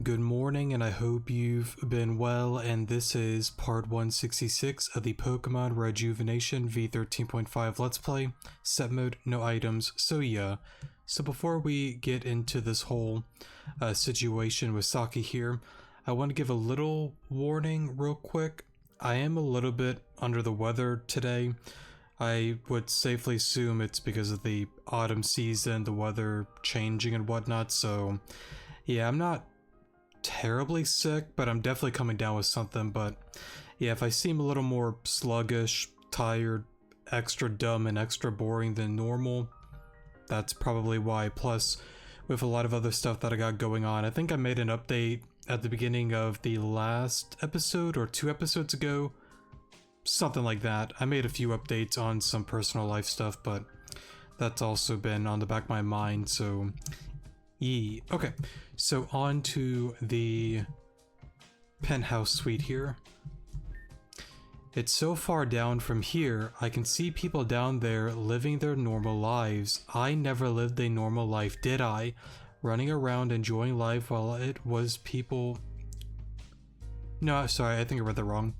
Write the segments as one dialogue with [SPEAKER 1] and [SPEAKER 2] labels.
[SPEAKER 1] Good morning, and I hope you've been well, and this is part 166 of the Pokemon Rejuvenation V13.5 Let's Play. Set mode, no items, so yeah. So before we get into this whole situation with Saki here, I want to give a little warning real quick. I am a little bit under the weather today. I would safely assume it's because of the autumn season, the weather changing and whatnot, so yeah, I'm not terribly sick, but I'm definitely coming down with something. But yeah, if I seem a little more sluggish, tired, extra dumb, and extra boring than normal, that's probably why. Plus, with a lot of other stuff that I got going on, I think I made an update at the beginning of the last episode or 2 episodes ago, something like that. I made a few updates on some personal life stuff, but that's also been on the back of my mind, so yee. Okay, so on to the penthouse suite here. It's so far down from here, I can see people down there living their normal lives. I never lived a normal life, did I? Running around enjoying life while it was people... No, sorry, I think I read that wrong.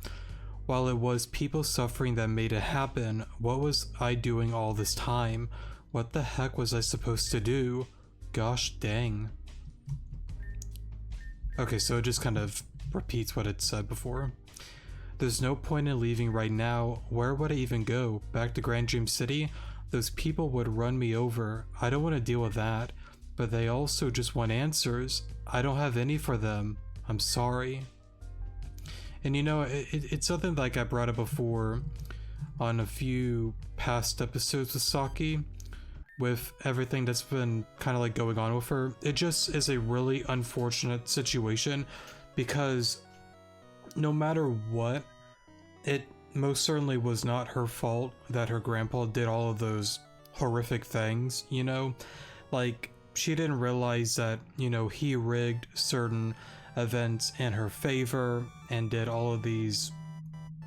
[SPEAKER 1] While it was people suffering that made it happen, what was I doing all this time? What the heck was I supposed to do? Gosh dang. Okay, so it just kind of repeats what it said before. There's no point in leaving right now. Where would I even go? Back to Grand Dream City? Those people would run me over. I don't want to deal with that. But they also just want answers. I don't have any for them. I'm sorry. And you know, it's something like I brought up before on a few past episodes with Saki. With everything that's been kind of like going on with her, it just is a really unfortunate situation because no matter what, it most certainly was not her fault that her grandpa did all of those horrific things, you know? Like, she didn't realize that, you know, he rigged certain events in her favor and did all of these,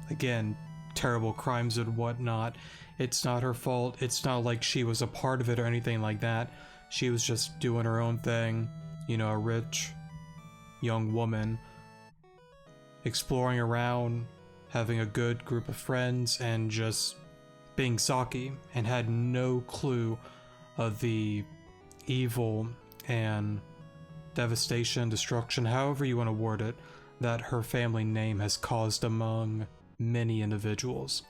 [SPEAKER 1] again, terrible crimes and whatnot. It's not her fault. It's not like she was a part of it or anything like that. She was just doing her own thing. You know, a rich young woman exploring around, having a good group of friends, and just being Saki, and had no clue of the evil and devastation, destruction, however you want to word it, that her family name has caused among many individuals.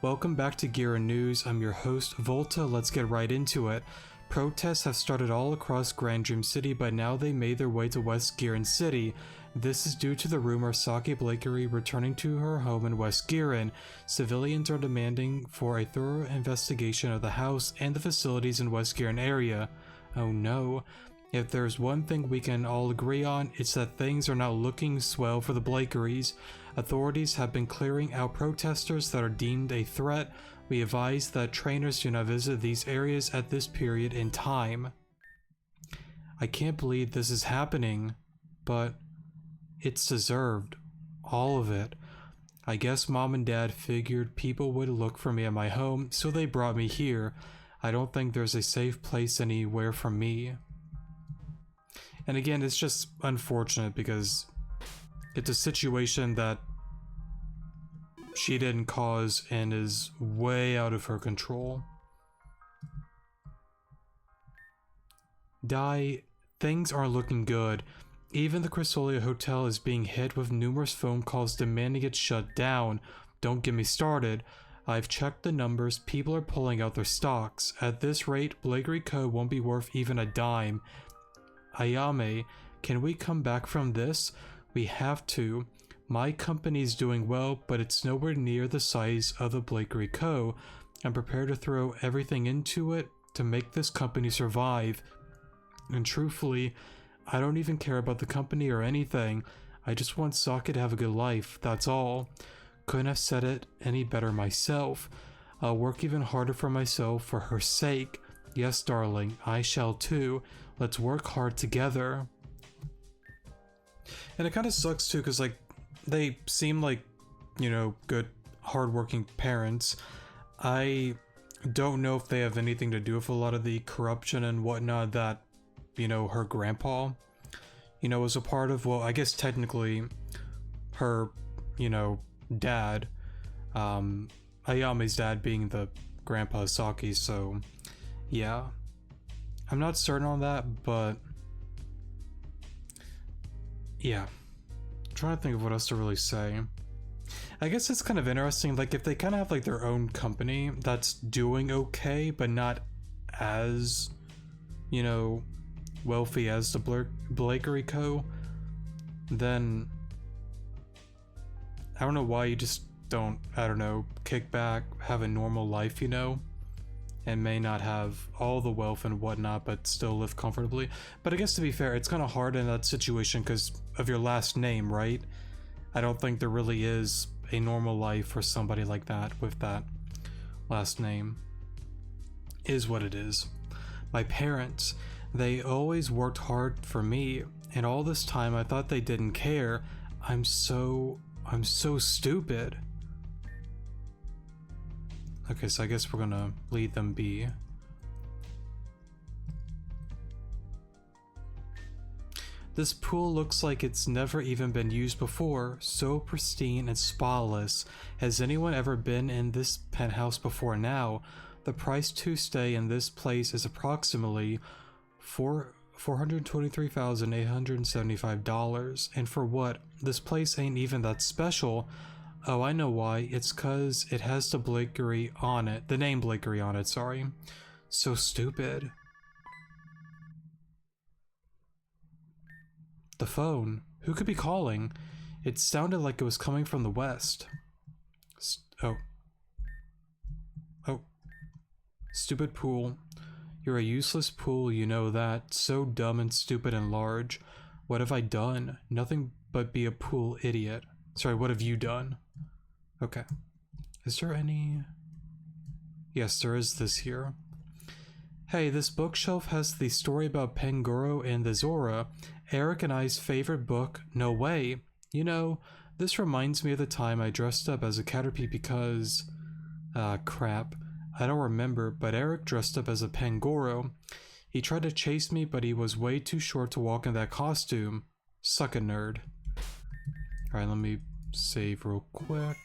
[SPEAKER 1] Welcome back to Geara News. I'm your host, Volta. Let's get right into it. Protests have started all across Grand Dream City, but now they made their way to West Gearan City. This is due to the rumor Saki Blakery returning to her home in West Gearan. Civilians are demanding for a thorough investigation of the house and the facilities in West Gearan area. Oh no. If there's one thing we can all agree on, it's that things are not looking swell for the Blakeries. Authorities have been clearing out protesters that are deemed a threat. We advise that trainers do not visit these areas at this period in time. I can't believe this is happening, but it's deserved. All of it. I guess Mom and Dad figured people would look for me at my home, so they brought me here. I don't think there's a safe place anywhere for me. And again, it's just unfortunate because it's a situation that she didn't cause and is way out of her control. Things aren't looking good. Even the Chrysalia Hotel is being hit with numerous phone calls demanding it shut down. Don't get me started. I've checked the numbers, people are pulling out their stocks. At this rate, Blakery Co. won't be worth even a dime. Ayame, can we come back from this? We have to. My company's doing well, but it's nowhere near the size of the Blakery Co. I'm prepared to throw everything into it to make this company survive. And truthfully, I don't even care about the company or anything. I just want Saki to have a good life, that's all. Couldn't have said it any better myself. I'll work even harder for myself for her sake. Yes, darling, I shall too. Let's work hard together. And it kind of sucks too, because like, they seem like, you know, good, hardworking parents. I don't know if they have anything to do with a lot of the corruption and whatnot that, you know, her grandpa you know, was a part of, well, I guess technically her, you know, dad, Ayame's dad being the grandpa Saki, so yeah. I'm not certain on that, but yeah. I'm trying to think of what else to really say. I guess it's kind of interesting, like if they kind of have like their own company that's doing okay, but not as, you know, wealthy as the Blakery Co., then I don't know why you just don't, I don't know, kick back, have a normal life, you know, and may not have all the wealth and whatnot, but still live comfortably. But I guess to be fair, it's kind of hard in that situation because of your last name, right? I don't think there really is a normal life for somebody like that with that last name. Is what it is. My parents, they always worked hard for me, and all this time I thought they didn't care. I'm so stupid. Okay, so I guess we're gonna leave them be. This pool looks like it's never even been used before, so pristine and spotless. Has anyone ever been in this penthouse before now? The price to stay in this place is approximately $423,875. And for what? This place ain't even that special. Oh, I know why. It's cause it has the Blakery on it. The name Blakery on it, sorry. So stupid. The phone. Who could be calling? It sounded like it was coming from the west. Oh. Stupid pool. You're a useless pool, you know that. So dumb and stupid and large. What have I done? Nothing but be a pool idiot. Sorry, what have you done? Okay. Is there any... Yes, there is this here. Hey, this bookshelf has the story about Pangoro and the Zora, Eric and I's favorite book. No way. You know, this reminds me of the time I dressed up as a Caterpie because... crap. I don't remember, but Eric dressed up as a Pangoro. He tried to chase me, but he was way too short to walk in that costume. Suck a nerd. Alright, let me save real quick.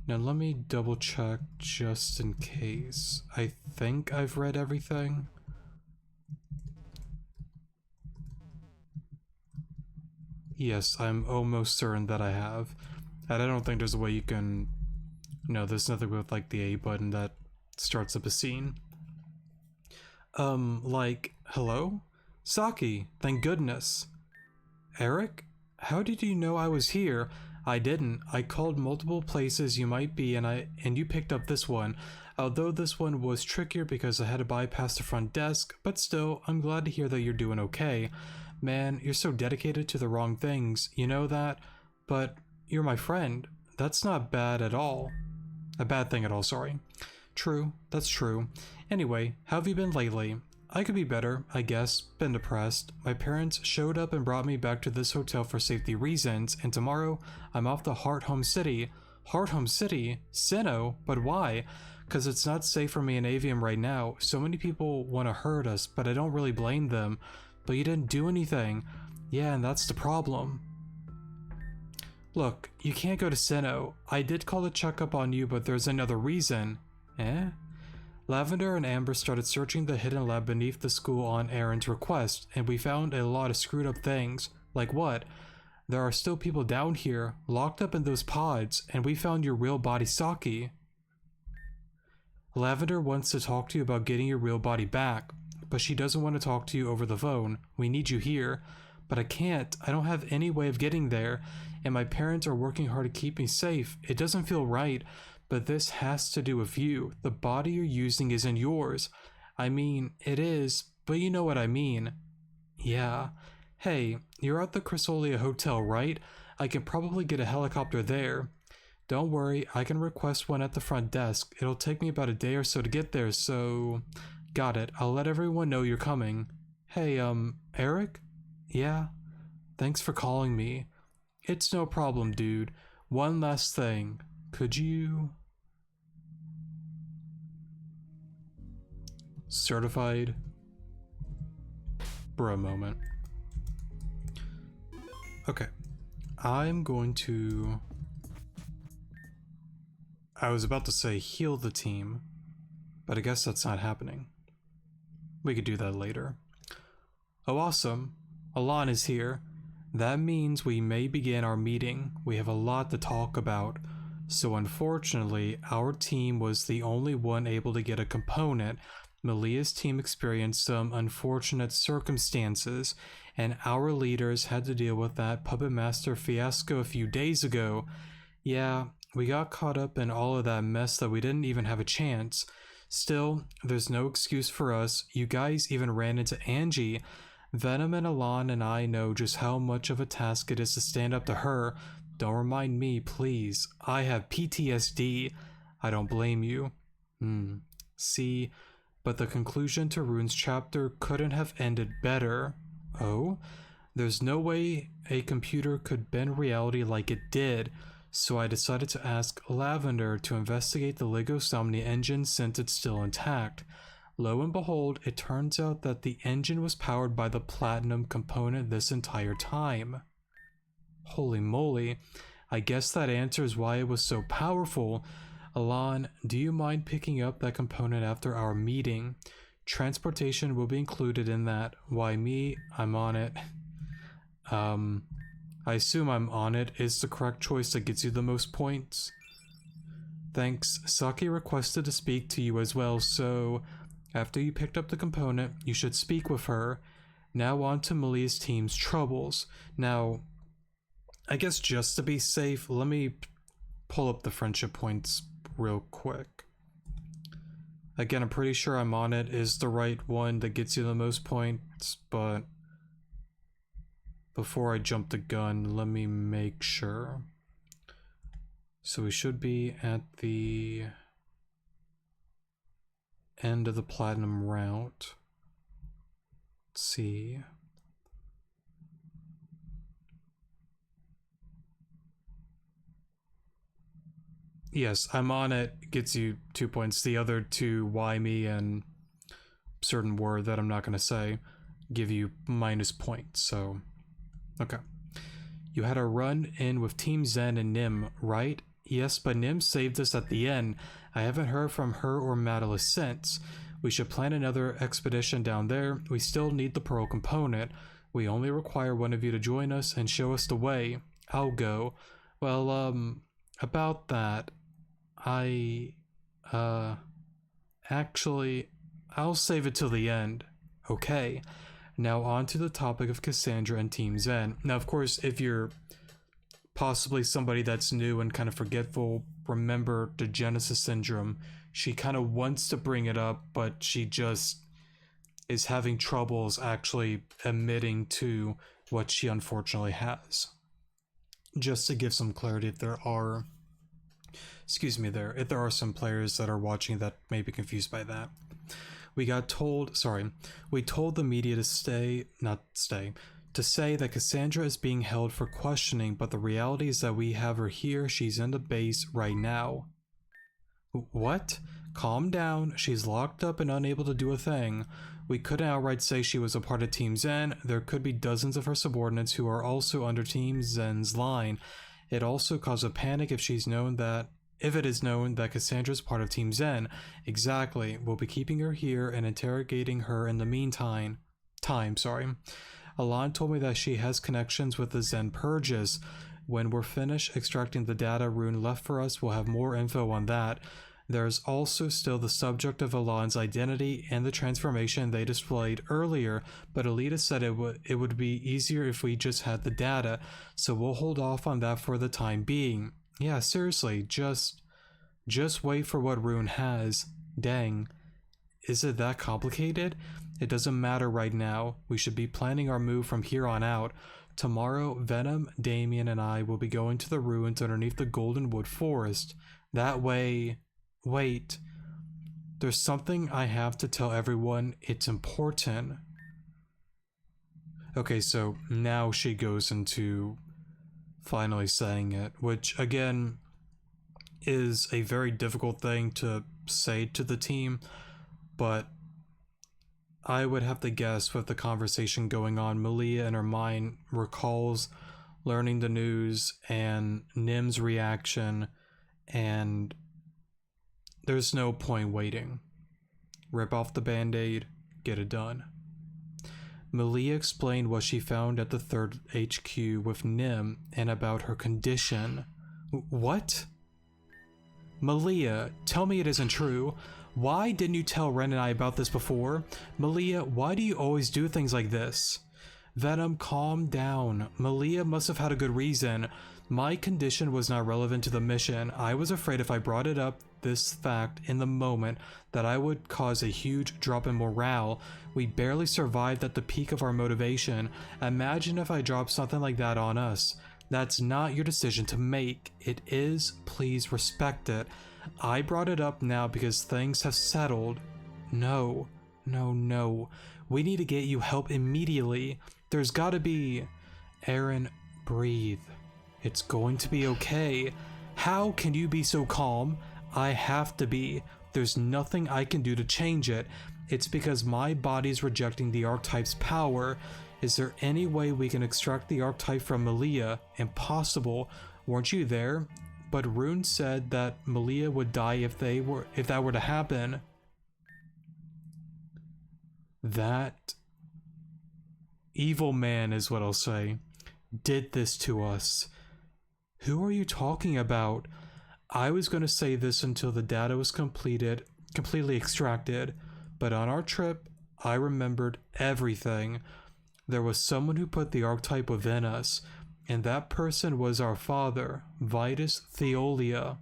[SPEAKER 1] Now let me double check just in case. I think I've read everything. Yes, I'm almost certain that I have. And I don't think there's a way you can... No, there's nothing with like the A button that starts up a scene. Like, hello? Saki, thank goodness. Eric? How did you know I was here? I didn't. I called multiple places you might be and you picked up this one. Although this one was trickier because I had to bypass the front desk, but still, I'm glad to hear that you're doing okay. Man, you're so dedicated to the wrong things, you know that? But you're my friend. That's not bad at all. A bad thing at all, sorry. True, that's true. Anyway, how have you been lately? I could be better, I guess. Been depressed. My parents showed up and brought me back to this hotel for safety reasons, and tomorrow I'm off to Heart Home City. Heart Home City? Sinnoh? But why? Because it's not safe for me in Avium right now. So many people want to hurt us, but I don't really blame them. But you didn't do anything. Yeah, and that's the problem. Look, you can't go to Sinnoh. I did call to check up on you, but there's another reason. Eh? Lavender and Amber started searching the hidden lab beneath the school on Aaron's request, and we found a lot of screwed up things. Like what? There are still people down here, locked up in those pods, and we found your real body Saki. Lavender wants to talk to you about getting your real body back, but she doesn't want to talk to you over the phone. We need you here. But I can't. I don't have any way of getting there, and my parents are working hard to keep me safe. It doesn't feel right, but this has to do with you. The body you're using isn't yours. I mean, it is, but you know what I mean. Yeah. Hey, you're at the Chrysolia Hotel, right? I can probably get a helicopter there. Don't worry, I can request one at the front desk. It'll take me about a day or so to get there, so... Got it. I'll let everyone know you're coming. Hey, Eric? Yeah? Thanks for calling me. It's no problem, dude. One last thing. Could you... Certified? For a moment. Okay. I'm going to... I was about to say heal the team, but I guess that's not happening. We could do that later. Oh, awesome. Alon is here. That means we may begin our meeting. We have a lot to talk about. So unfortunately, our team was the only one able to get a component. Malia's team experienced some unfortunate circumstances, and our leaders had to deal with that Puppet Master fiasco a few days ago. Yeah, we got caught up in all of that mess that we didn't even have a chance. Still, there's no excuse for us. You guys even ran into Angie. Venom and Alon and I know just how much of a task it is to stand up to her. Don't remind me, please. I have PTSD. I don't blame you. See, but the conclusion to Rune's chapter couldn't have ended better. Oh? There's no way a computer could bend reality like it did, so I decided to ask Lavender to investigate the Legosomnia engine since it's still intact. Lo and behold, it turns out that the engine was powered by the platinum component this entire time. Holy moly, I guess that answers why it was so powerful. Alon, do you mind picking up that component after our meeting? Transportation will be included in that. Why me? I'm on it. I assume I'm on it is the correct choice that gets you the most points. Thanks. Saki requested to speak to you as well, so after you picked up the component, you should speak with her. Now on to Malia's team's troubles. Now, I guess just to be safe, let me pull up the friendship points real quick. Again, I'm pretty sure I'm on it is the right one that gets you the most points, but before I jump the gun, let me make sure. So we should be at the end of the platinum route. Let's see. Yes, I'm on it. Gets you 2 points. The other two, why me and certain word that I'm not going to say, give you minus points. So, okay. You had a run in with Team Zen and Nim, right? Yes, but Nim saved us at the end. I haven't heard from her or Madalis since. We should plan another expedition down there. We still need the pearl component. We only require one of you to join us and show us the way. I'll go. Well, about that, actually, I'll save it till the end. Okay. Now on to the topic of Cassandra and Team Zen. Now, of course, if you're possibly somebody that's new and kind of forgetful, remember the Genesis syndrome. She kind of wants to bring it up, but she just is having troubles actually admitting to what she unfortunately has. Just to give some clarity, if there are some players that are watching that may be confused by that. We told the media to say that Cassandra is being held for questioning, but the reality is that we have her here. She's in the base right now. What? Calm down. She's locked up and unable to do a thing. We couldn't outright say she was a part of Team Zen. There could be dozens of her subordinates who are also under Team Zen's line. It also causes a panic if it is known that Cassandra's part of Team Zen. Exactly. We'll be keeping her here and interrogating her in the meantime. Alon told me that she has connections with the Zen Purges. When we're finished extracting the data Rune left for us, we'll have more info on that. There's also still the subject of Alon's identity and the transformation they displayed earlier, but Alita said it would be easier if we just had the data, so we'll hold off on that for the time being. Yeah, seriously, just wait for what Rune has. Dang. Is it that complicated? It doesn't matter right now. We should be planning our move from here on out. Tomorrow, Venom, Damien, and I will be going to the ruins underneath the Goldenwood Forest. That way... Wait. There's something I have to tell everyone. It's important. Okay, so now she goes into finally saying it, which again is a very difficult thing to say to the team, but I would have to guess with the conversation going on, Malia in her mind recalls learning the news and Nim's reaction, and there's no point waiting. Rip off the band-aid, get it done. Malia explained what she found at the 3rd HQ with Nim and about her condition. What? Malia, tell me it isn't true. Why didn't you tell Ren and I about this before? Malia, why do you always do things like this? Venom, calm down. Malia must have had a good reason. My condition was not relevant to the mission. I was afraid if I brought it up, this fact, in the moment, that I would cause a huge drop in morale. We barely survived at the peak of our motivation. Imagine if I dropped something like that on us. That's not your decision to make. It is. Please respect it. I brought it up now because things have settled. No. We need to get you help immediately. There's gotta be... Aaron, breathe. It's going to be okay. How can you be so calm? I have to be. There's nothing I can do to change it. It's because my body's rejecting the archetype's power. Is there any way we can extract the archetype from Malia? Impossible. Weren't you there? But Rune said that Malia would die if that were to happen. That evil man, is what I'll say, did this to us. Who are you talking about? I was going to say this until the data was completely extracted, but on our trip, I remembered everything. There was someone who put the archetype within us, and that person was our father, Vitus Theolia.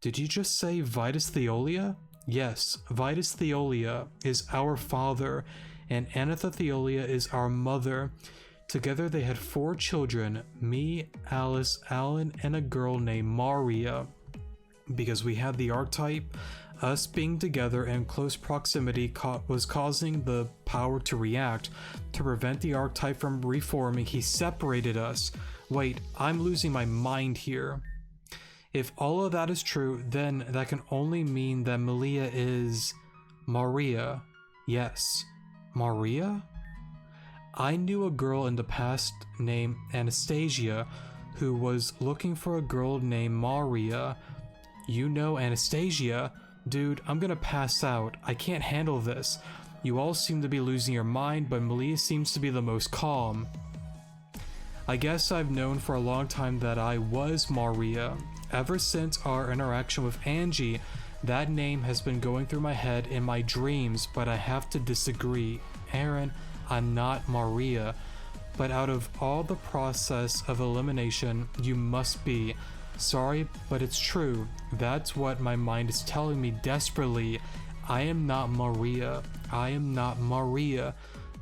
[SPEAKER 1] Did you just say Vitus Theolia? Yes, Vitus Theolia is our father, and Anatha Theolia is our mother. Together they had 4 children, me, Alice, Alan, and a girl named Maria. Because we had the archetype, us being together in close proximity was causing the power to react. To prevent the archetype from reforming, he separated us. Wait, I'm losing my mind here. If all of that is true, then that can only mean that Malia is... Maria. Yes. Maria? I knew a girl in the past named Anastasia who was looking for a girl named Maria. You know Anastasia? Dude, I'm gonna pass out. I can't handle this. You all seem to be losing your mind, but Malia seems to be the most calm. I guess I've known for a long time that I was Maria. Ever since our interaction with Angie, that name has been going through my head in my dreams, but I have to disagree. Aaron, I'm not Maria. But out of all the process of elimination, you must be. Sorry, but it's true. That's what my mind is telling me desperately. I am not Maria. I am not Maria.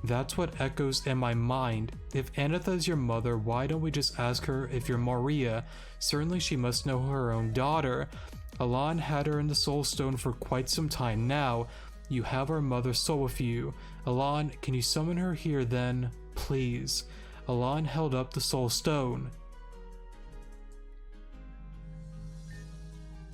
[SPEAKER 1] That's what echoes in my mind. If Anatha is your mother, why don't we just ask her if you're Maria? Certainly she must know her own daughter. Alan had her in the Soul Stone for quite some time now. You have our mother's soul with you. Alan, can you summon her here then? Please. Alan held up the Soul Stone.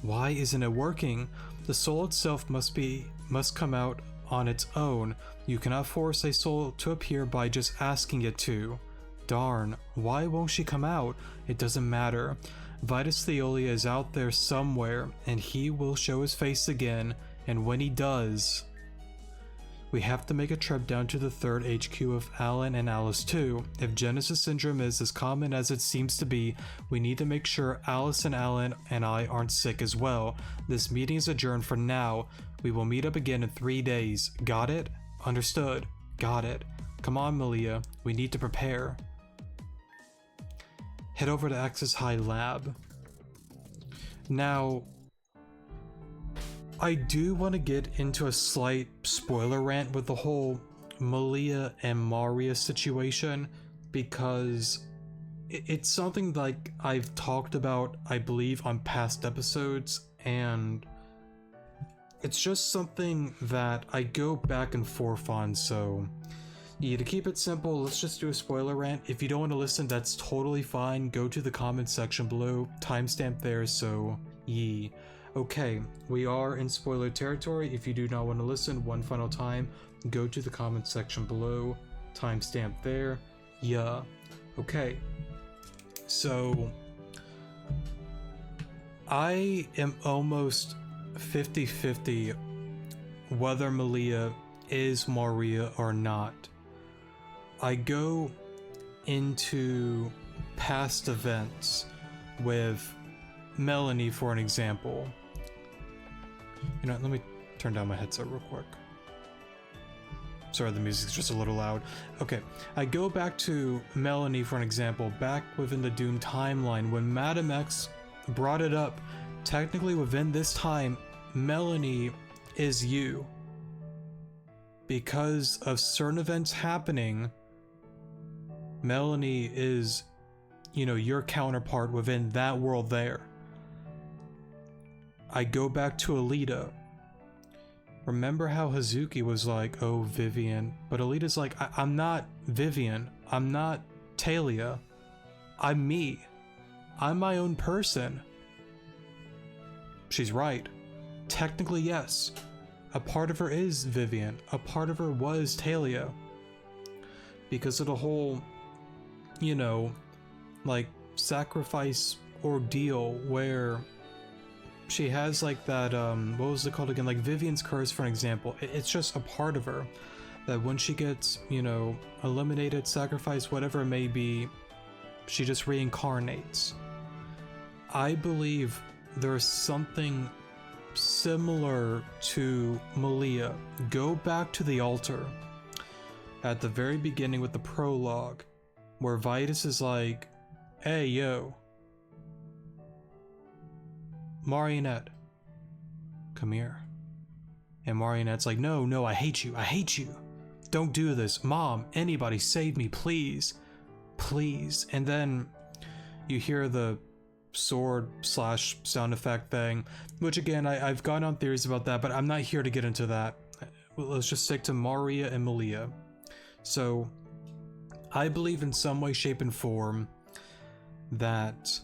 [SPEAKER 1] Why isn't it working? The soul itself must come out on its own. You cannot force a soul to appear by just asking it to. Darn, why won't she come out? It doesn't matter. Vitus Theolia is out there somewhere, and he will show his face again, and when he does... We have to make a trip down to the 3rd HQ of Alan and Alice too. If Genesis Syndrome is as common as it seems to be, we need to make sure Alice and Alan and I aren't sick as well. This meeting is adjourned for now. We will meet up again in 3 days. Got it? Understood. Got it. Come on, Malia. We need to prepare. Head over to Access High Lab. Now, I do want to get into a slight spoiler rant with the whole Malia and Maria situation, because it's something like I've talked about, I believe, on past episodes, and it's just something that I go back and forth on. So yeah, to keep it simple, let's just do a spoiler rant. If you don't want to listen, that's totally fine. Go to the comment section below, timestamp there, so yeah. Okay, we are in spoiler territory. If you do not want to listen one final time, go to the comment section below, timestamp there, yeah. Okay, So I am almost 50-50 whether Malia is Maria or not. I go into past events with Melanie for an example. You know, let me turn down my headset real quick. Sorry, the music's just a little loud. Okay, I go back to Melanie for an example, back within the Doom timeline when Madam X brought it up. Technically within this time, Melanie is you. Because of certain events happening, Melanie is, you know, your counterpart within that world there. I go back to Alita. Remember how Hazuki was like, oh, Vivian, but Alita's like, I'm not Vivian, I'm not Talia, I'm me. I'm my own person. She's right. Technically, yes. A part of her is Vivian. A part of her was Talia. Because of the whole, you know, like, sacrifice ordeal where she has like that, what was it called again? Like Vivian's curse, for an example. It's just a part of her that when she gets, you know, eliminated, sacrificed, whatever it may be, she just reincarnates. I believe there's something similar to Malia. Go back to the altar at the very beginning with the prologue where Vitus is like, hey, yo, Marionette, come here. And Marionette's like, no, I hate you. Don't do this. Mom, anybody save me, please. Please. And then you hear the sword / sound effect thing, which again, I've gone on theories about that, but I'm not here to get into that. Let's just stick to Maria and Malia. So I believe in some way, shape, and form that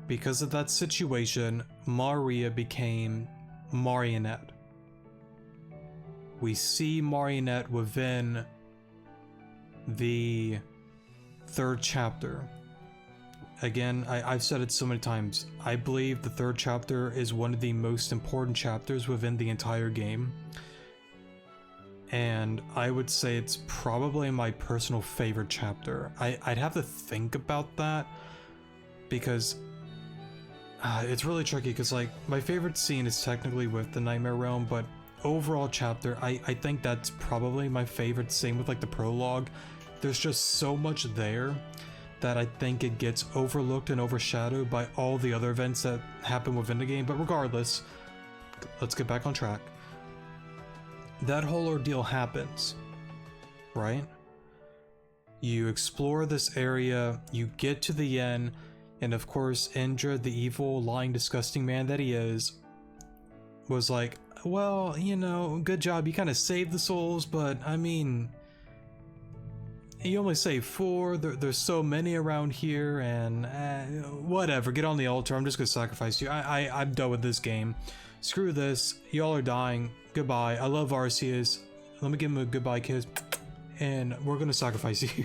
[SPEAKER 1] because of that situation, Maria became Marionette. We see Marionette within the 3rd chapter. Again, I've said it so many times. I believe the 3rd chapter is one of the most important chapters within the entire game. And I would say it's probably my personal favorite chapter. I'd have to think about that because it's really tricky because like my favorite scene is technically with the Nightmare Realm, but overall chapter, I think that's probably my favorite. Same with like the prologue. There's just so much there that I think it gets overlooked and overshadowed by all the other events that happen within the game. But regardless, let's get back on track. That whole ordeal happens, right? You explore this area, you get to the end, and of course Indra, the evil, lying, disgusting man that he is, was like, well, you know, good job, you kind of saved the souls, but I mean, you only saved 4, there's so many around here, and whatever, get on the altar, I'm just gonna sacrifice you. I'm done with this game. Screw this, y'all are dying, goodbye, I love Arceus, let me give him a goodbye kiss, and we're gonna sacrifice you.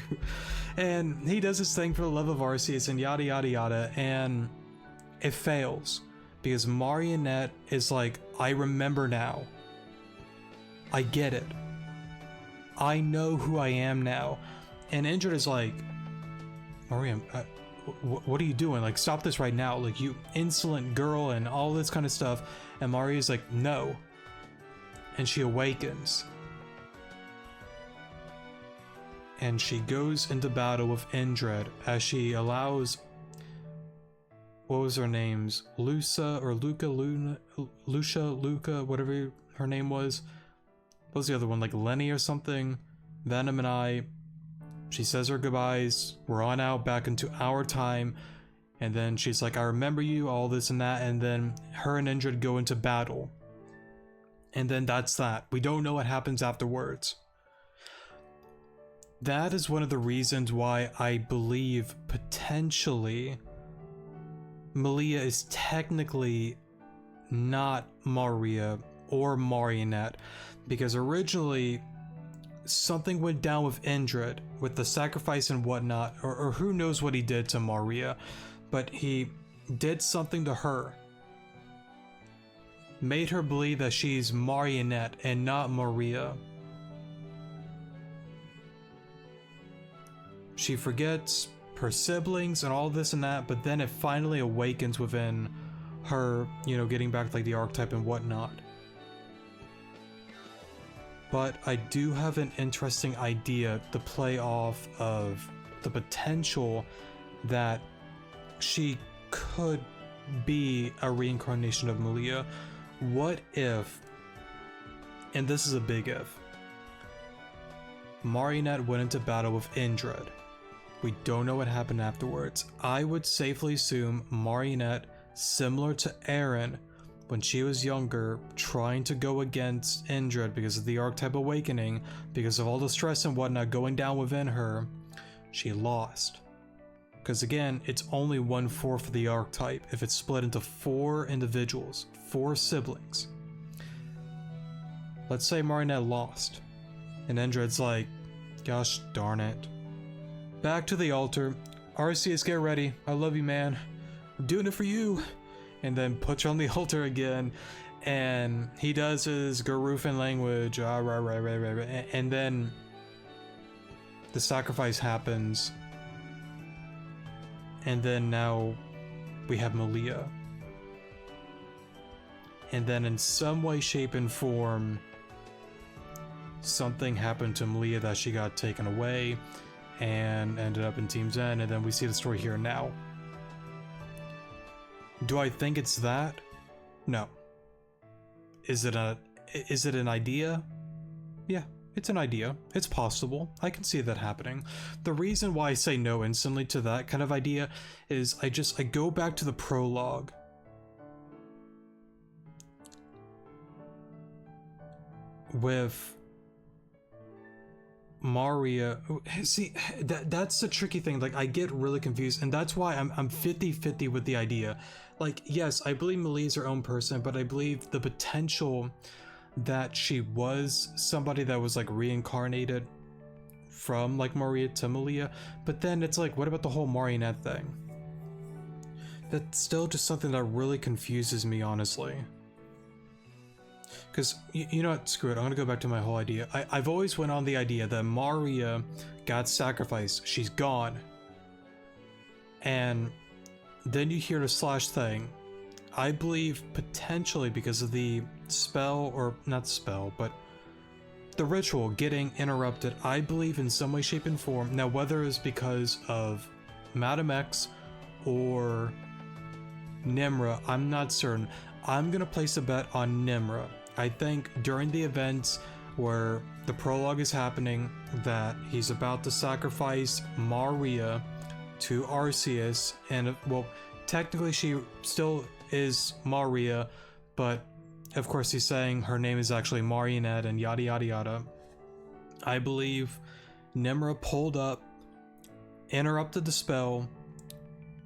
[SPEAKER 1] And he does his thing for the love of Arceus and yada yada yada, and it fails. Because Marionette is like, I remember now. I get it. I know who I am now. And Indra is like, Maria, what are you doing? Like, stop this right now. Like, you insolent girl and all this kind of stuff. And Maria's like, no. And she awakens. And she goes into battle with Indra as she allows, what was her name's? Lucia or Luca, Luca, whatever her name was. What was the other one? Like Lenny or something? Venom and I. She says her goodbyes. We're on out back into our time. And then she's like, I remember you, all this and that. And then her and Indra go into battle. And then that's that. We don't know what happens afterwards. That is one of the reasons why I believe potentially Malia is technically not Maria or Marionette, because originally something went down with Indrid, with the sacrifice and whatnot, or who knows what he did to Maria, but he did something to her. Made her believe that she's Marionette and not Maria. She forgets her siblings and all this and that, but then it finally awakens within her, you know, getting back like the archetype and whatnot. But I do have an interesting idea to play off of the potential that she could be a reincarnation of Malia. What if, and this is a big if, Marionette went into battle with Indrid. We don't know what happened afterwards. I would safely assume Marionette, similar to Aaron, when she was younger, trying to go against Indrid because of the archetype awakening, because of all the stress and whatnot going down within her, she lost. Because again, it's only 1/4 of the archetype if it's split into 4 individuals, 4 siblings. Let's say Marionette lost, and Indrid's like, gosh darn it. Back to the altar. Arceus, get ready. I love you, man. I'm doing it for you. And then puts her on the altar again, and he does his Garufan language, and then the sacrifice happens, and then now we have Malia, and then in some way, shape, and form, something happened to Malia that she got taken away and ended up in Team Zen, and then we see the story here now. Do I think it's that? No. Is it an idea? Yeah, it's an idea. It's possible. I can see that happening. The reason why I say no instantly to that kind of idea is I go back to the prologue. With Maria, see, that's the tricky thing. Like, I get really confused, and that's why I'm 50-50 with the idea. Like, yes, I believe Malia's her own person, but I believe the potential that she was somebody that was like reincarnated from like Maria to Malia. But then it's like, what about the whole Marionette thing? That's still just something that really confuses me, honestly. Because, you know what, screw it, I'm gonna go back to my whole idea. I've always went on the idea that Maria got sacrificed, she's gone. And then you hear the slash thing. I believe potentially because of the spell, or not spell, but the ritual getting interrupted, I believe in some way, shape, and form. Now, whether it's because of Madam X or Nimra, I'm not certain. I'm gonna place a bet on Nimra. I think during the events where the prologue is happening, that he's about to sacrifice Maria to Arceus, and well, technically she still is Maria, but of course he's saying her name is actually Marionette and yada yada yada. I believe Nimra pulled up, interrupted the spell,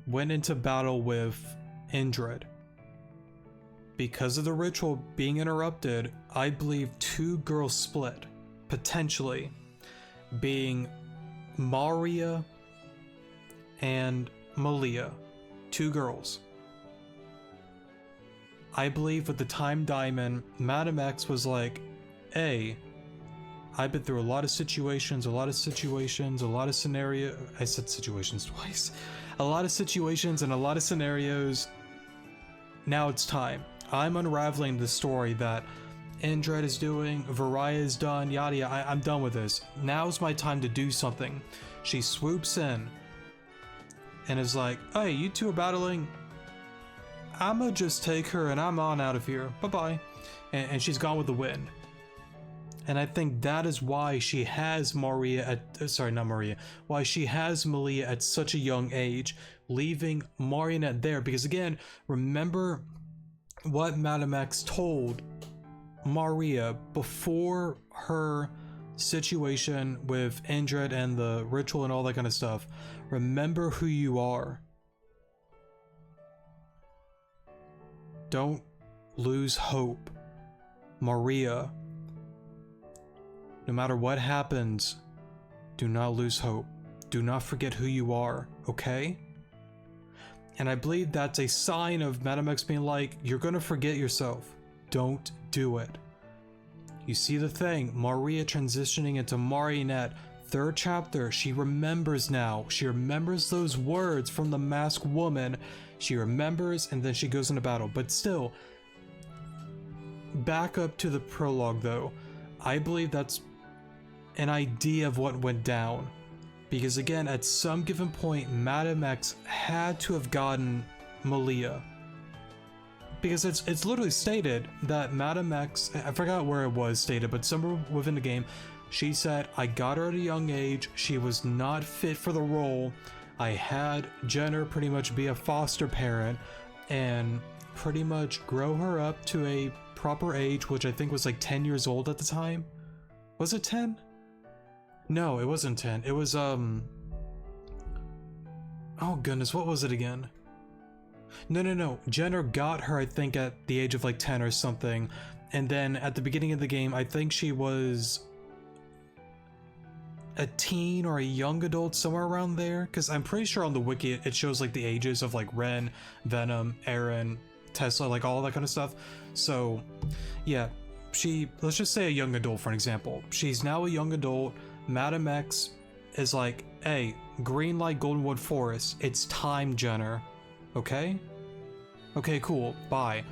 [SPEAKER 1] went into battle with Indrid. Because of the ritual being interrupted, I believe 2 girls split, potentially, being Maria and Malia. 2 girls. I believe with the Time Diamond, Madam X was like, hey, I've been through a lot of situations, a lot of scenarios. I said situations twice. A lot of situations and a lot of scenarios. Now it's time. I'm unraveling the story that Indrid is doing, Varaya is done, yada yada. I'm done with this. Now's my time to do something. She swoops in and is like, hey, you two are battling. I'ma just take her and I'm on out of here. Bye-bye. And she's gone with the wind. And I think that is why she has why she has Malia at such a young age, leaving Marionette there. Because again, remember what Madam X told Maria before her situation with Indrid and the ritual and all that kind of stuff. Remember who you are. Don't lose hope. Maria, No matter what happens, do not lose hope. Do not forget who you are, okay? And I believe that's a sign of Madam X being like, you're gonna forget yourself. Don't do it. You see the thing, Maria transitioning into Marionette. 3rd chapter, she remembers now. She remembers those words from the masked woman. She remembers and then she goes into battle. But still, back up to the prologue though. I believe that's an idea of what went down. Because again, at some given point, Madam X had to have gotten Malia. Because it's literally stated that Madam X, I forgot where it was stated, but somewhere within the game, she said, I got her at a young age, she was not fit for the role, I had Jenner pretty much be a foster parent, and pretty much grow her up to a proper age, which I think was like 10 years old at the time. Was it 10? No, it wasn't 10. It was, oh goodness, what was it again? No. Jenner got her, I think, at the age of like 10 or something. And then at the beginning of the game, I think she was a teen or a young adult, somewhere around there. Because I'm pretty sure on the wiki, it shows like the ages of like Ren, Venom, Aaron, Tesla, like all that kind of stuff. So yeah, let's just say a young adult for an example. She's now a young adult. Madam X is like, hey, green light Goldenwood Forest, it's time, Jenner. Okay? Okay, cool, bye.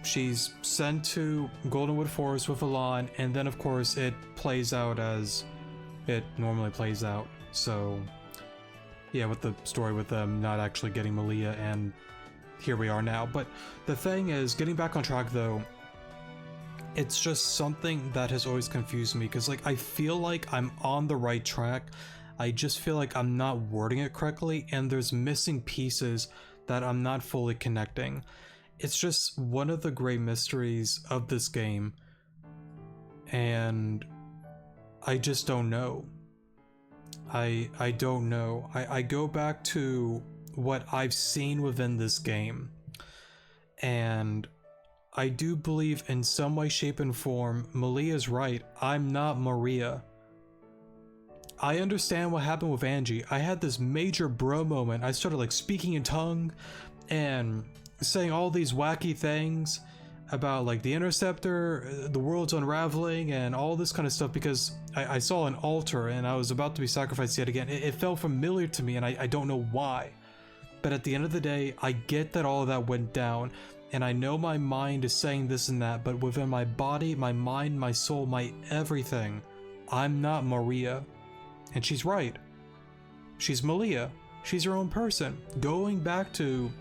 [SPEAKER 1] She's sent to Goldenwood Forest with Elan, and then of course it plays out as it normally plays out. So yeah, with the story with them not actually getting Malia, and here we are now. But the thing is, getting back on track though, it's just something that has always confused me, because like I feel like I'm on the right track, I just feel like I'm not wording it correctly, and there's missing pieces that I'm not fully connecting. It's just one of the great mysteries of this game, and I just don't know. I don't know. I go back to what I've seen within this game, and I do believe in some way, shape, and form, Malia's right. I'm not Maria. I understand what happened with Angie. I had this major bro moment. I started like speaking in tongue and saying all these wacky things about like the Interceptor, the world's unraveling, and all this kind of stuff because I saw an altar and I was about to be sacrificed yet again. It felt familiar to me, and I don't know why. But at the end of the day, I get that all of that went down. And I know my mind is saying this and that, but within my body, my mind, my soul, my everything, I'm not Maria. And she's right. She's Malia. She's her own person. Going back to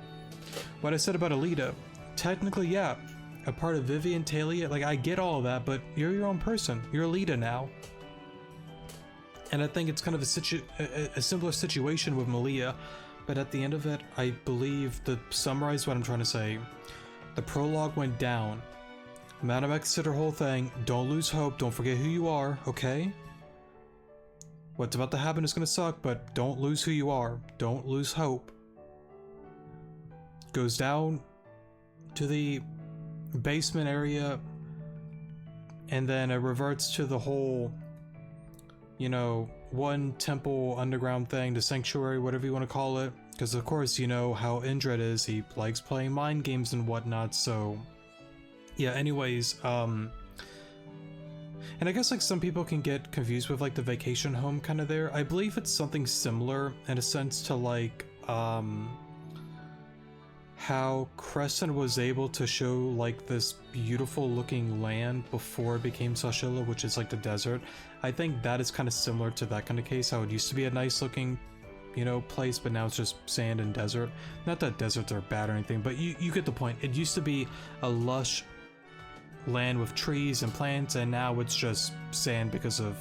[SPEAKER 1] what I said about Alita, technically, yeah, a part of Vivian, Talia, like I get all of that, but you're your own person. You're Alita now. And I think it's kind of a similar situation with Malia, but at the end of it, I believe, to summarize what I'm trying to say, the prologue went down. Madam X did her whole thing. Don't lose hope. Don't forget who you are, okay? What's about to happen is gonna suck, but don't lose who you are. Don't lose hope. Goes down to the basement area, and then it reverts to the whole, you know, one temple underground thing, the sanctuary, whatever you want to call it. Because of course, you know how Indred is, he likes playing mind games and whatnot, so yeah, anyways, and I guess like some people can get confused with like the vacation home kind of there. I believe it's something similar in a sense to like how Crescent was able to show like this beautiful looking land before it became Sashilla, which is like the desert. I think that is kind of similar to that kind of case, how it used to be a nice looking, you know, place, but now it's just sand and desert. Not that deserts are bad or anything, but you get the point. It used to be a lush land with trees and plants, and now it's just sand because of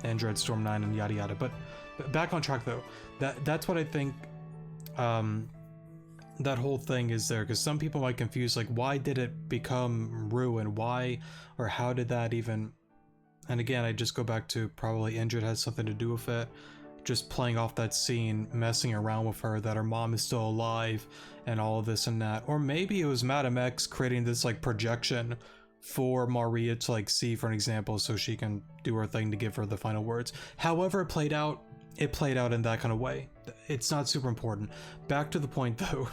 [SPEAKER 1] Android Storm 9 and yada yada. But back on track though, that's what I think that whole thing is there, because some people might confuse like, why did it become ruin? Why or how did that even? And again, I just go back to probably Indred has something to do with it, just playing off that scene, messing around with her, that her mom is still alive and all of this and that. Or maybe it was Madam X creating this like projection for Maria to like see for an example so she can do her thing to give her the final words. However it played out in that kind of way. It's not super important. Back to the point though.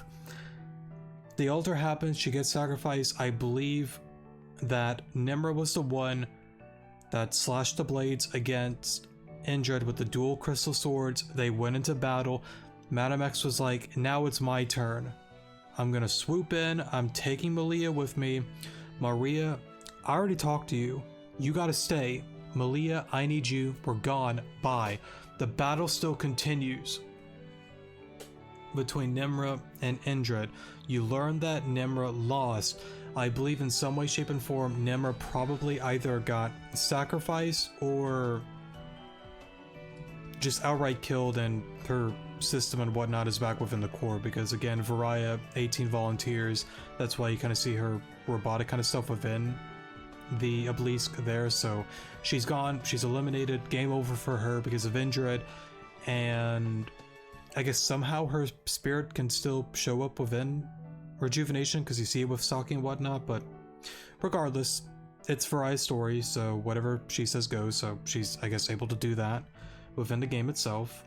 [SPEAKER 1] The altar happens, she gets sacrificed. I believe that Nimra was the one that slashed the blades against Indrid with the dual crystal swords. They went into battle. Madame X was like, now it's my turn. I'm gonna swoop in, I'm taking Malia with me. Maria, I already talked to you. You gotta stay. Malia, I need you. We're gone. Bye. The battle still continues between Nimra and Indrid. You learn that Nimra lost. I believe in some way, shape, and form, Nimra probably either got sacrificed or just outright killed, and her system and whatnot is back within the core, because again, Varaya, 18 volunteers, that's why you kind of see her robotic kind of stuff within the obelisk there. So she's gone, she's eliminated, game over for her because of Indrid, and I guess somehow her spirit can still show up within Rejuvenation because you see it with Saki and whatnot, but regardless, it's Varaya's story, so whatever she says goes, so she's, I guess, able to do that within the game itself.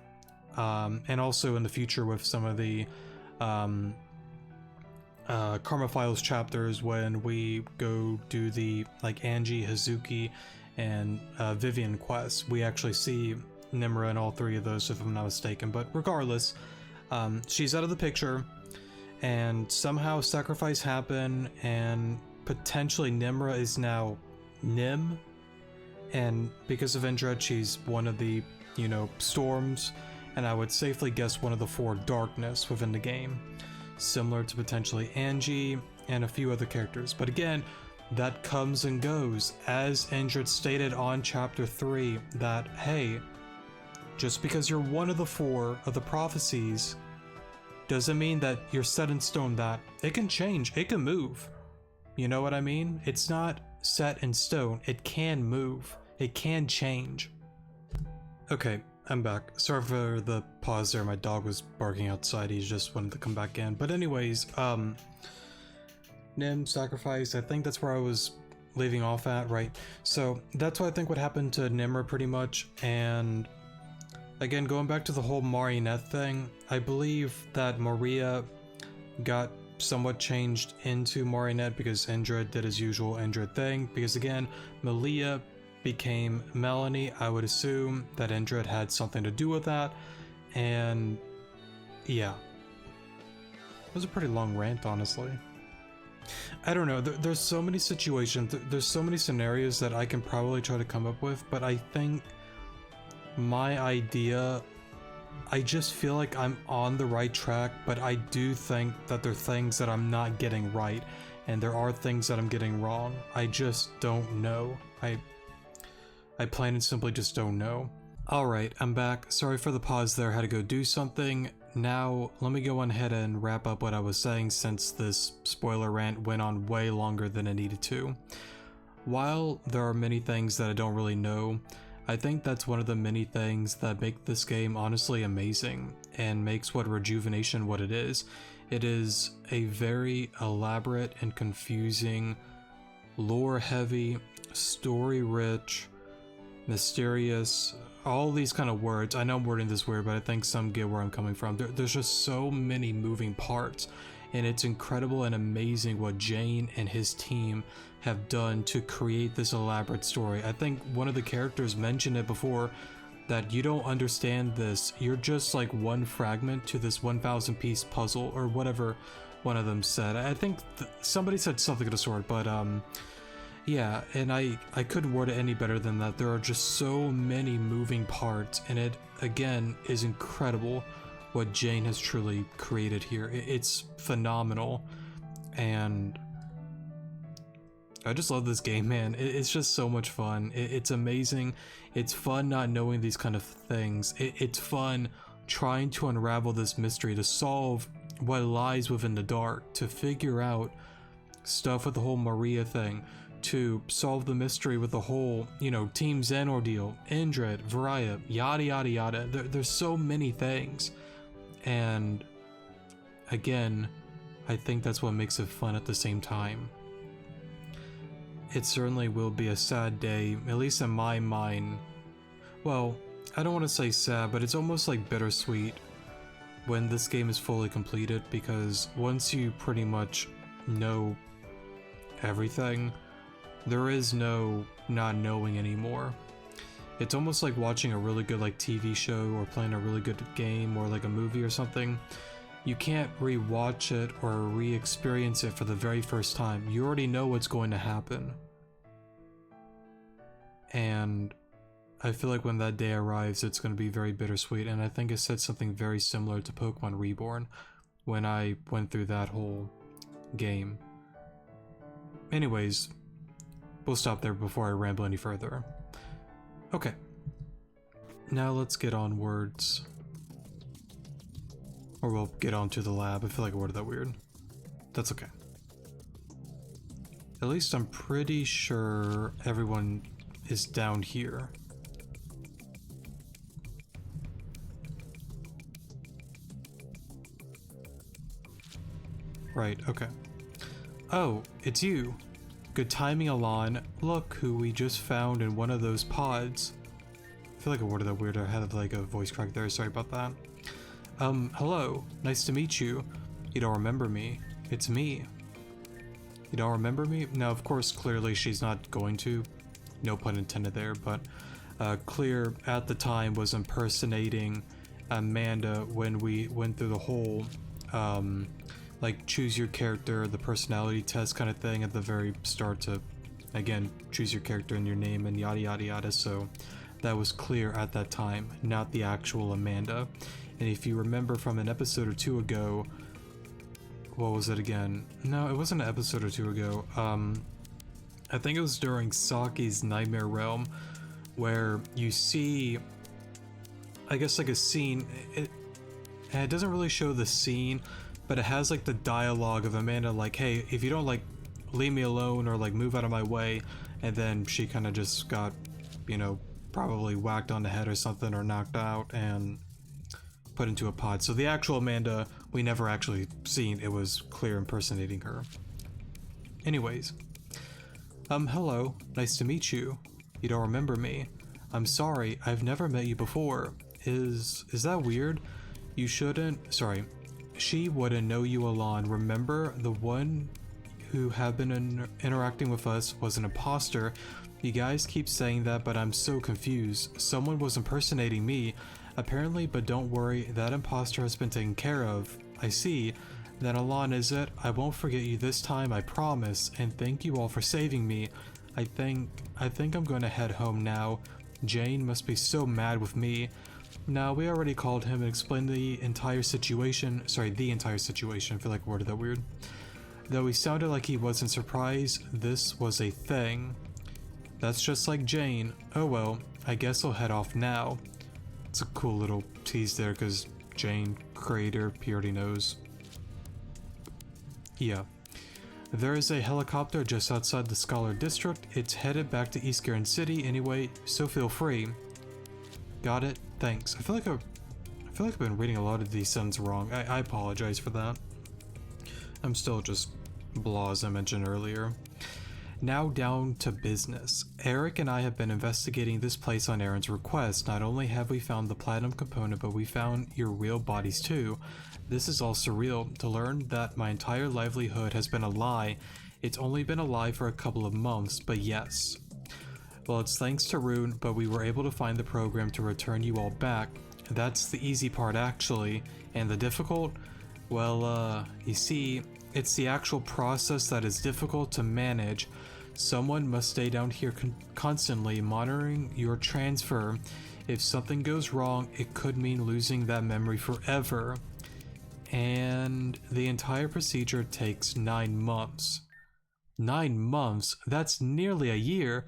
[SPEAKER 1] And also in the future with some of the Karma Files chapters, when we go do the like Angie, Hazuki, and Vivian quests, we actually see Nimra in all three of those, if I'm not mistaken. But regardless, she's out of the picture, and somehow sacrifice happened, and potentially Nimra is now Nim, and because of Indrid, she's one of the, you know, storms, and I would safely guess one of the 4 darkness within the game, similar to potentially Angie and a few other characters. But again, that comes and goes, as Indrid stated on chapter 3, that hey, just because you're one of the 4 of the prophecies doesn't mean that you're set in stone, that it can change, it can move. You know what I mean? It's not set in stone, it can move, it can change. Okay, I'm back. Sorry for the pause there, my dog was barking outside, he just wanted to come back in. But anyways, Nim, sacrifice, I think that's where I was leaving off at, right? So that's what I think would happen to Nimra pretty much. And again, going back to the whole marionette thing, I believe that Maria got somewhat changed into marionette because Indrid did his usual Indrid thing, because again, Malia became Melanie. I would assume that Indrid had something to do with that, and yeah. It was a pretty long rant, honestly. I don't know, there's so many situations, there's so many scenarios that I can probably try to come up with, but I think my idea, I just feel like I'm on the right track, but I do think that there are things that I'm not getting right, and there are things that I'm getting wrong. I just don't know. I plain and simply just don't know. Alright, I'm back. Sorry for the pause there, I had to go do something. Now, let me go on ahead and wrap up what I was saying, since this spoiler rant went on way longer than it needed to. While there are many things that I don't really know, I think that's one of the many things that make this game honestly amazing, and makes what Rejuvenation what it is. It is a very elaborate and confusing, lore-heavy, story-rich, mysterious, all these kind of words. I know I'm wording this weird, but I think some get where I'm coming from. There's just so many moving parts, and it's incredible and amazing what Jane and his team have done to create this elaborate story. I think one of the characters mentioned it before, that you don't understand this, you're just like one fragment to this 1,000 piece puzzle, or whatever one of them said. I think somebody said something of the sort, but yeah, and I couldn't word it any better than that. There are just so many moving parts, and it again is incredible what Jane has truly created here. It's phenomenal, and I just love this game, man. It's just so much fun. It's amazing. It's fun not knowing these kind of things. It's fun trying to unravel this mystery, to solve what lies within the dark, to figure out stuff with the whole Maria thing, to solve the mystery with the whole, you know, Team Zen ordeal, Indrid, Varaya, yada yada yada. There's so many things, and again, I think that's what makes it fun at the same time. it certainly will be a sad day, at least in my mind. Well, I don't want to say sad, but it's almost like bittersweet when this game is fully completed, because once you pretty much know everything, there is no not knowing anymore. It's almost like watching a really good like TV show or playing a really good game or like a movie or something. You can't re-watch it or re-experience it for the very first time. You already know what's going to happen. And I feel like when that day arrives, it's going to be very bittersweet, and I think it said something very similar to Pokemon Reborn when I went through that whole game. Anyways, we'll stop there before I ramble any further. Okay, now let's get onwards. Or we'll get on to the lab. I feel like I worded that weird. That's okay. At least I'm pretty sure everyone is down here. Right, okay. Oh, it's you. Good timing, Alon. Look who we just found in one of those pods. I feel like I worded that weird. I had like a voice crack there, sorry about that. Hello. Nice to meet you. You don't remember me. It's me. You don't remember me? Now, of course, clearly she's not going to. No pun intended there, but Clear at the time was impersonating Amanda when we went through the whole like choose your character, the personality test kind of thing at the very start to, again, choose your character and your name and yada yada yada. So that was Clear at that time, not the actual Amanda. And if you remember from an episode or two ago, what was it again? No, it wasn't an episode or two ago. I think it was during Saki's Nightmare Realm, where you see, I guess, like a scene. It doesn't really show the scene, but it has like the dialogue of Amanda like, hey, if you don't like leave me alone or like move out of my way, and then she kind of just got, you know, probably whacked on the head or something, or knocked out and put into a pod. So the actual Amanda we never actually seen. It was Clear impersonating her. Anyways, hello, nice to meet you. You don't remember me. I'm sorry, I've never met you before. Is that weird? You shouldn't. Sorry. She wouldn't know you, Alon. Remember, the one who have been interacting with us was an imposter. You guys keep saying that, but I'm so confused. Someone was impersonating me, apparently, but don't worry, that imposter has been taken care of. I see. Then Alon, is it? I won't forget you this time, I promise, and thank you all for saving me. I think I'm going to head home now. Jane must be so mad with me. Now, we already called him and explained the entire situation. Sorry, the entire situation. I feel like I worded that weird. Though he sounded like he wasn't surprised, this was a thing. That's just like Jane. Oh well, I guess I'll head off now. It's a cool little tease there, because Jane, creator, he already knows. Yeah. There is a helicopter just outside the Scholar District. It's headed back to East Garden City anyway, so feel free. Got it? Thanks. I feel like I've been reading a lot of these sentences wrong. I apologize for that. I'm still just blah, as I mentioned earlier. Now down to business. Eric and I have been investigating this place on Aaron's request. Not only have we found the platinum component, but we found your real bodies too. This is all surreal. To learn that my entire livelihood has been a lie. It's only been a lie for a couple of months, but yes. Well, it's thanks to Rune, but we were able to find the program to return you all back. That's the easy part, actually. And the difficult? Well, you see, it's the actual process that is difficult to manage. Someone must stay down here constantly monitoring your transfer. If something goes wrong, it could mean losing that memory forever. And the entire procedure takes 9 months. 9 months? That's nearly a year.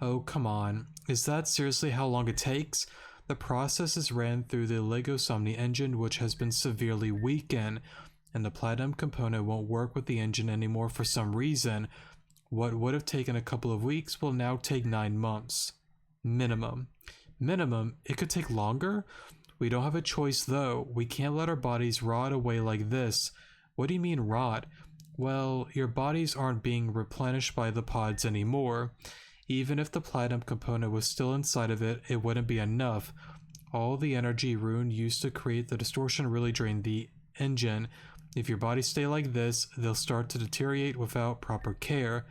[SPEAKER 1] Oh, come on. Is that seriously how long it takes? The process is ran through the Lego Somni engine, which has been severely weakened, and the platinum component won't work with the engine anymore for some reason. What would have taken a couple of weeks will now take 9 months. Minimum. Minimum? It could take longer? We don't have a choice though. We can't let our bodies rot away like this. What do you mean rot? Well, your bodies aren't being replenished by the pods anymore. Even if the platinum component was still inside of it, it wouldn't be enough. All the energy Rune used to create the distortion really drained the engine. If your bodies stay like this, they'll start to deteriorate without proper care.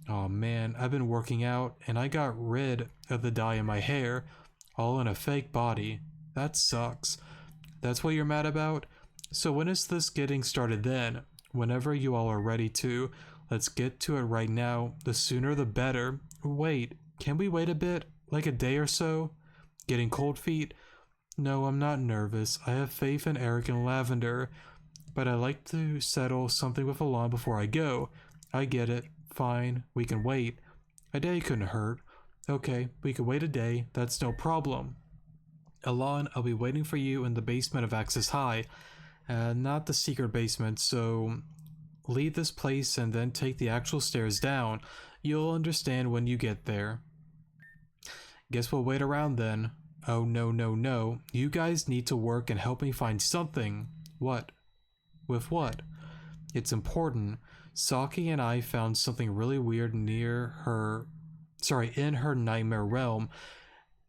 [SPEAKER 1] Oh man, I've been working out and I got rid of the dye in my hair, all in a fake body. That sucks. That's what you're mad about? So when is this getting started then? Whenever you all are ready to. Let's get to it right now. The sooner the better. Wait, can we wait a bit? Like a day or so? Getting cold feet? No, I'm not nervous. I have faith in Eric and Lavender. But I like to settle something with Alon before I go. I get it. Fine, we can wait. A day couldn't hurt. Okay, we can wait a day. That's no problem. Alon, I'll be waiting for you in the basement of Axis High. Not the secret basement, so leave this place and then take the actual stairs down. You'll understand when you get there. Guess we'll wait around then. Oh no, no, no. You guys need to work and help me find something. What? With what? It's important. Saki and I found something really weird in her nightmare realm.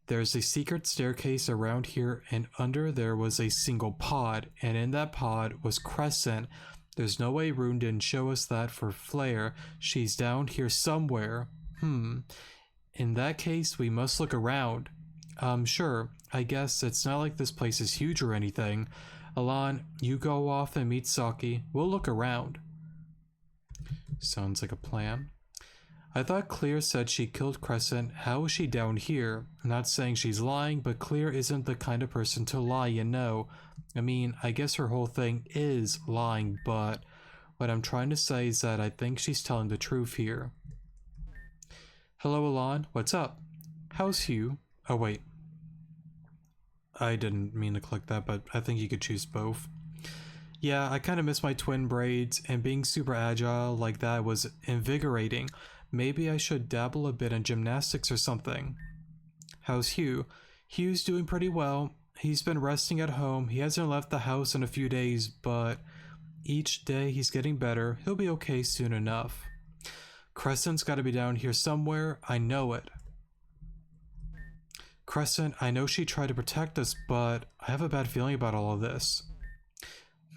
[SPEAKER 1] There's a secret staircase around here, and under there was a single pod, and in that pod was Crescent. There's no way Rune didn't show us that for Flare. She's down here somewhere. In that case, we must look around. Sure. I guess it's not like this place is huge or anything. Alon, you go off and meet Saki. We'll look around. Sounds like a plan. I thought Clear said she killed Crescent. How is she down here? I'm not saying she's lying, but Clear isn't the kind of person to lie, you know. I mean, I guess her whole thing is lying, but what I'm trying to say is that I think she's telling the truth here. Hello, Alon. What's up? How's Hugh? Oh, wait. I didn't mean to click that, but I think you could choose both. Yeah, I kind of miss my twin braids, and being super agile like that was invigorating. Maybe I should dabble a bit in gymnastics or something. How's Hugh? Hugh's doing pretty well. He's been resting at home. He hasn't left the house in a few days, but each day he's getting better. He'll be okay soon enough. Crescent's got to be down here somewhere. I know it. Crescent, I know she tried to protect us, but I have a bad feeling about all of this.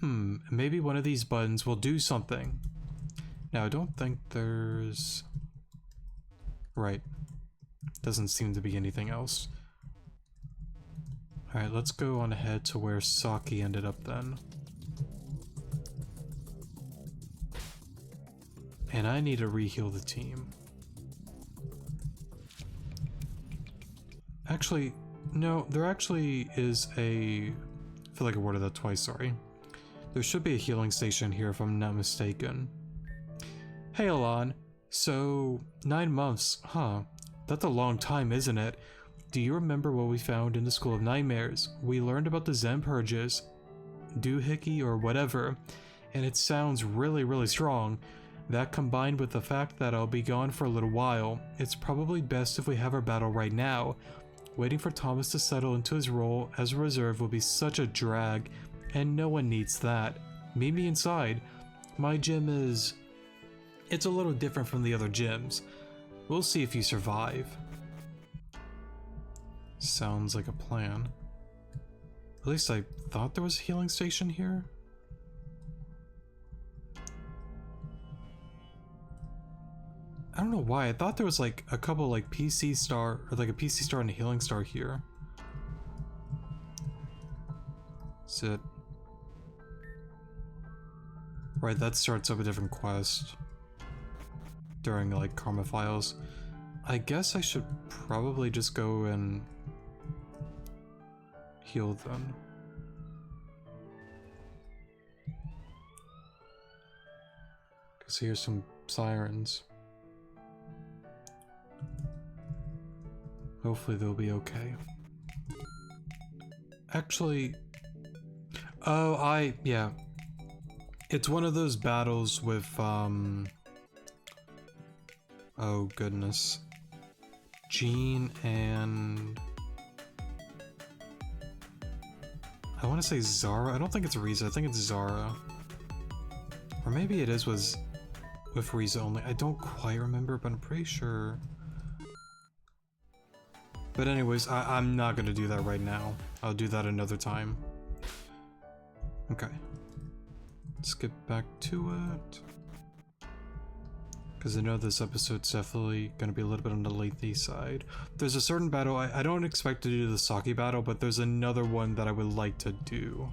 [SPEAKER 1] Maybe one of these buttons will do something. Now, I don't think there's... Right. Doesn't seem to be anything else. Alright, let's go on ahead to where Saki ended up then. And I need to re-heal the team. Actually, no, there actually is a... I feel like I worded that twice, sorry. There should be a healing station here if I'm not mistaken. Hey Alon, so 9 months, huh? That's a long time, isn't it? Do you remember what we found in the School of Nightmares? We learned about the Zen purges, doohickey or whatever, and it sounds really, really strong. That combined with the fact that I'll be gone for a little while, it's probably best if we have our battle right now. Waiting for Thomas to settle into his role as a reserve will be such a drag, and no one needs that. Meet me inside. My gym is... It's a little different from the other gyms. We'll see if you survive. Sounds like a plan. At least I thought there was a healing station here. I don't know why. I thought there was like a couple like PC star, or like a PC star and a healing star here. Is it? Right, that starts up a different quest during like Karma Files. I guess I should probably just go and heal them. Because here's some sirens. Hopefully they'll be okay. Actually, yeah. It's one of those battles with, oh goodness. Jean and... I want to say Zara. I don't think it's Riza. I think it's Zara. Or maybe it is with... with Frieza only. I don't quite remember, but I'm pretty sure. But anyways, I'm not gonna do that right now. I'll do that another time. Okay. Let's get back to it. Because I know this episode's definitely gonna be a little bit on the lengthy side. There's a certain battle, I don't expect to do the Saki battle, but there's another one that I would like to do.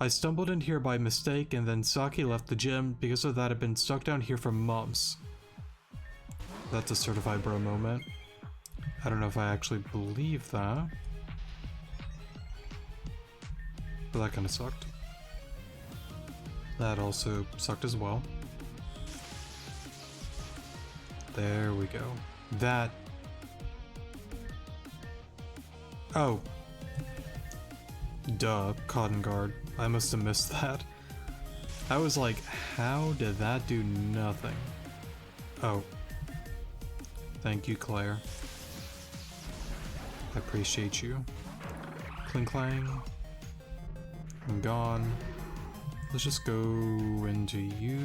[SPEAKER 1] I stumbled in here by mistake, and then Saki left the gym. Because of that, I've been stuck down here for months. That's a certified bro moment. I don't know if I actually believe that. But that kind of sucked. That also sucked as well. There we go. That... Oh. Duh, Cotton Guard. I must have missed that. I was like, how did that do nothing? Oh. Thank you, Claire. I appreciate you. Cling clang. I'm gone. Let's just go into you.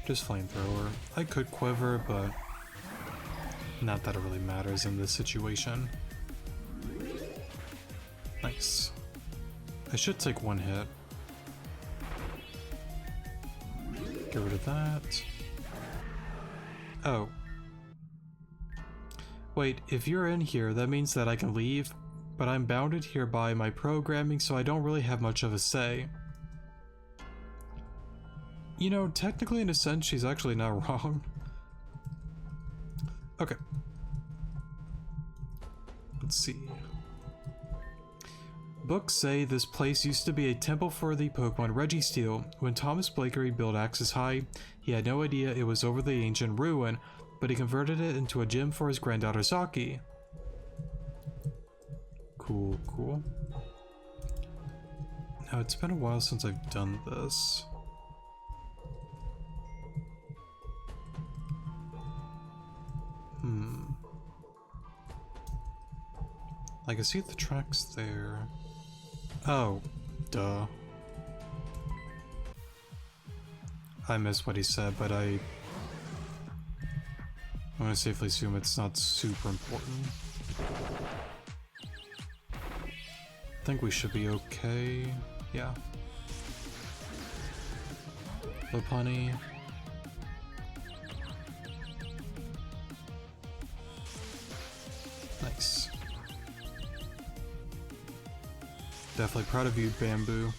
[SPEAKER 1] Just flamethrower. I could quiver, but not that it really matters in this situation. Nice. I should take one hit. Get rid of that. Oh. Wait, if you're in here, that means that I can leave, but I'm bounded here by my programming, so I don't really have much of a say. You know, technically in a sense, she's actually not wrong. Okay. Let's see. Books say this place used to be a temple for the Pokemon Registeel. When Thomas Blakery built Axis High, he had no idea it was over the ancient ruin, but he converted it into a gym for his granddaughter Saki. Cool, cool. Now, it's been a while since I've done this. I can see the tracks there. Oh, duh. I missed what he said, but I'm gonna safely assume it's not super important. I think we should be okay. Yeah. Lopunny. Nice. Definitely proud of you, Bamboo.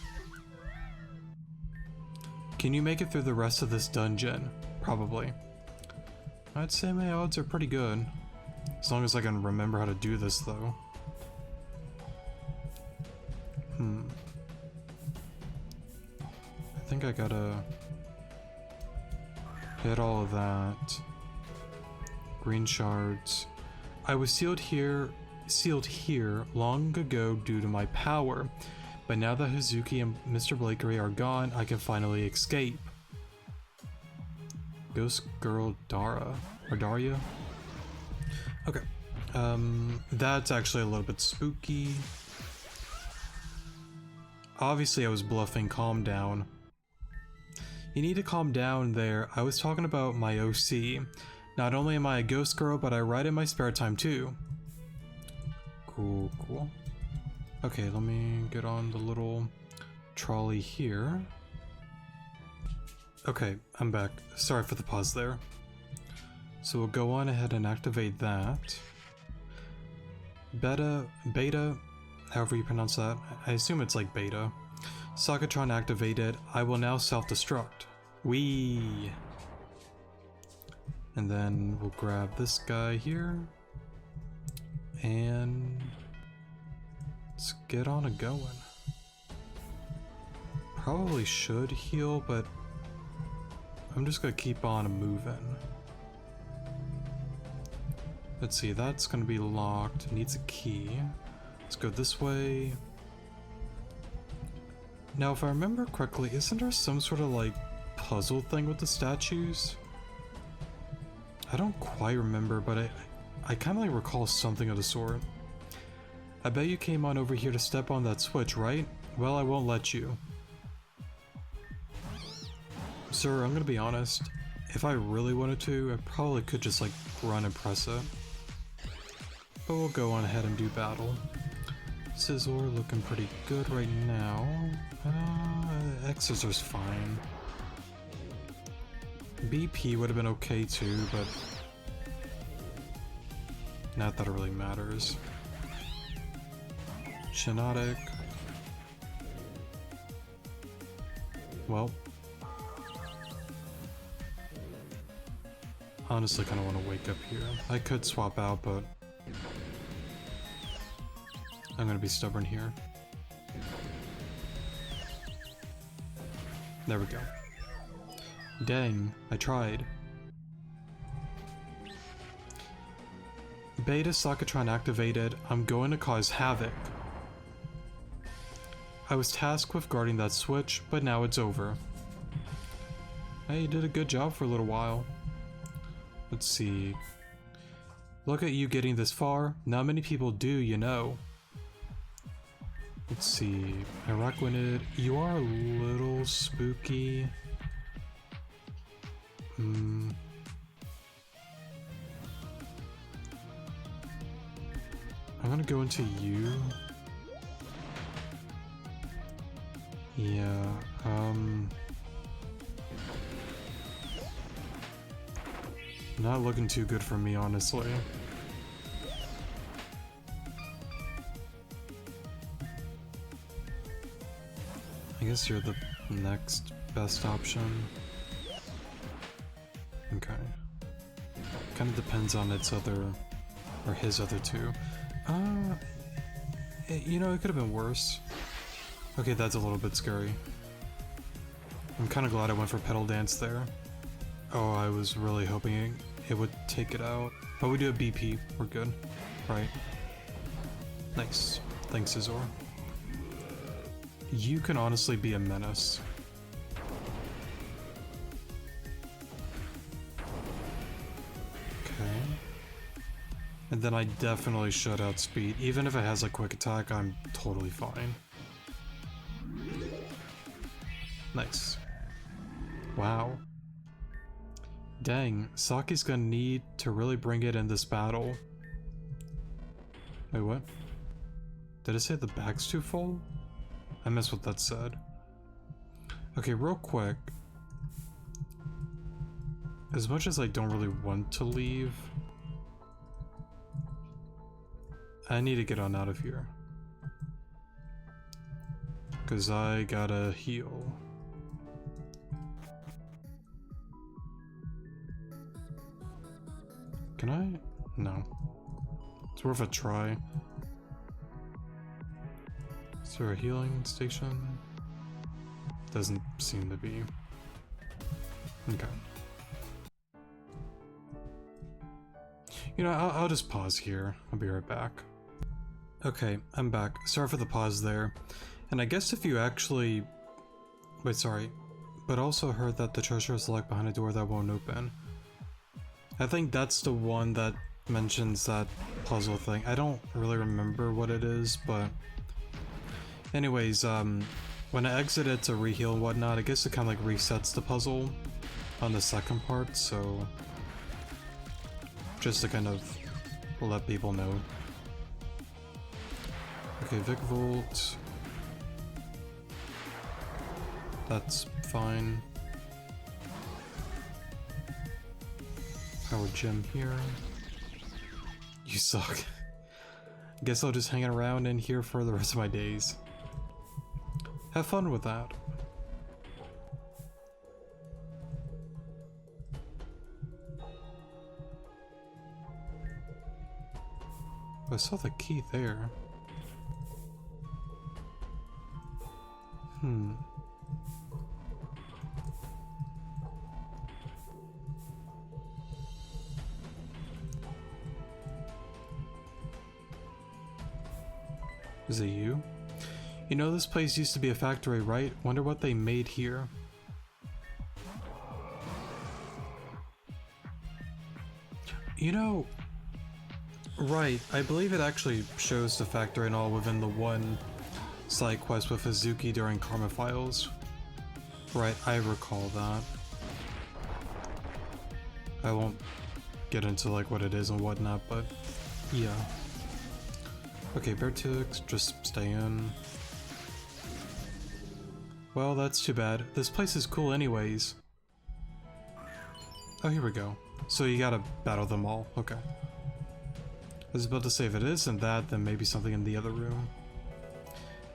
[SPEAKER 1] Can you make it through the rest of this dungeon? Probably. I'd say my odds are pretty good. As long as I can remember how to do this, though. I think I gotta hit all of that. Green shards. I was sealed here long ago due to my power, but now that Hazuki and Mr. Blakery are gone, I can finally escape. Ghost Girl Dara, or Daria? Okay, that's actually a little bit spooky. Obviously I was bluffing, calm down. You need to calm down there, I was talking about my OC. Not only am I a ghost girl, but I ride in my spare time too. Cool, cool. Okay, let me get on the little trolley here. Okay, I'm back. Sorry for the pause there. So we'll go on ahead and activate that. Beta, however you pronounce that. I assume it's like beta. Sockatron activated. I will now self-destruct. Whee! And then we'll grab this guy here. And let's get on it going. Probably should heal, but I'm just gonna keep on moving. Let's see, that's gonna be locked. Needs a key. Let's go this way. Now, if I remember correctly, isn't there some sort of like puzzle thing with the statues? I don't quite remember, but I kind of like recall something of the sort. I bet you came on over here to step on that switch, right? Well, I won't let you. Sir, I'm gonna be honest. If I really wanted to, I probably could just like run and press it. But we'll go on ahead and do battle. Scissor looking pretty good right now. X-Scissor's fine. BP would have been okay too, but not that it really matters. Shinotic. Well, honestly kind of want to wake up here. I could swap out, but I'm gonna be stubborn here. There we go. Dang, I tried. Beta Sockatron activated. I'm going to cause havoc. I was tasked with guarding that switch, but now it's over. Hey, you did a good job for a little while. Let's see. Look at you getting this far. Not many people do, you know. Let's see. Araquanid, you are a little spooky. I'm gonna go into you. Yeah, not looking too good for me, honestly. I guess you're the next best option. Okay. Kind of depends on its other, or his other two. You know, it could have been worse. Okay, that's a little bit scary. I'm kind of glad I went for Petal Dance there. Oh, I was really hoping it would take it out. But we do have BP, we're good. Right. Nice. Thanks, Scissor. You can honestly be a menace. Okay. And then I definitely should outspeed. Even if it has a quick attack, I'm totally fine. Nice. Wow. Dang, Saki's gonna need to really bring it in this battle. Wait, what? Did it say the bag's too full? I missed what that said. Okay, real quick. As much as I don't really want to leave, I need to get on out of here. 'Cause I gotta heal. Can I? No. It's worth a try. Is there a healing station? Doesn't seem to be. Okay. You know, I'll just pause here. I'll be right back. Okay, I'm back. Sorry for the pause there. And I guess if you actually... Wait, sorry. But also heard that the treasure is locked behind a door that won't open. I think that's the one that mentions that puzzle thing. I don't really remember what it is, but... Anyways, when I exited to reheal and whatnot, I guess it kind of like resets the puzzle on the second part, so... Just to kind of let people know. Okay, Vic Volt. That's fine. Power gem here. You suck. Guess I'll just hang around in here for the rest of my days. Have fun with that. I saw the key there. Is it you? You know this place used to be a factory, right? Wonder what they made here. You know... Right, I believe it actually shows the factory and all within the one side quest with Hazuki during Karma Files. Right, I recall that. I won't get into like what it is and whatnot, but yeah. Okay, bear ticks, just stay in. Well, that's too bad. This place is cool anyways. Oh, here we go. So you gotta battle them all. Okay. I was about to say if it isn't that, then maybe something in the other room.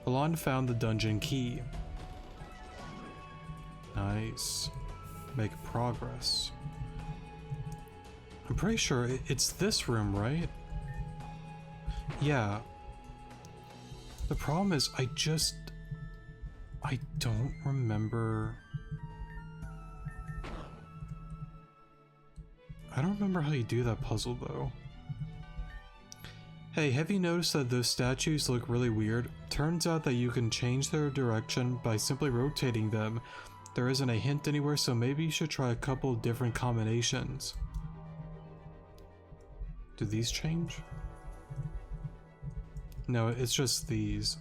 [SPEAKER 1] Alon found the dungeon key. Nice. Make progress. I'm pretty sure it's this room, right? Yeah. The problem is I don't remember. I don't remember how you do that puzzle though. Hey, have you noticed that those statues look really weird? Turns out that you can change their direction by simply rotating them. There isn't a hint anywhere, so maybe you should try a couple different combinations. Do these change? No, it's just these.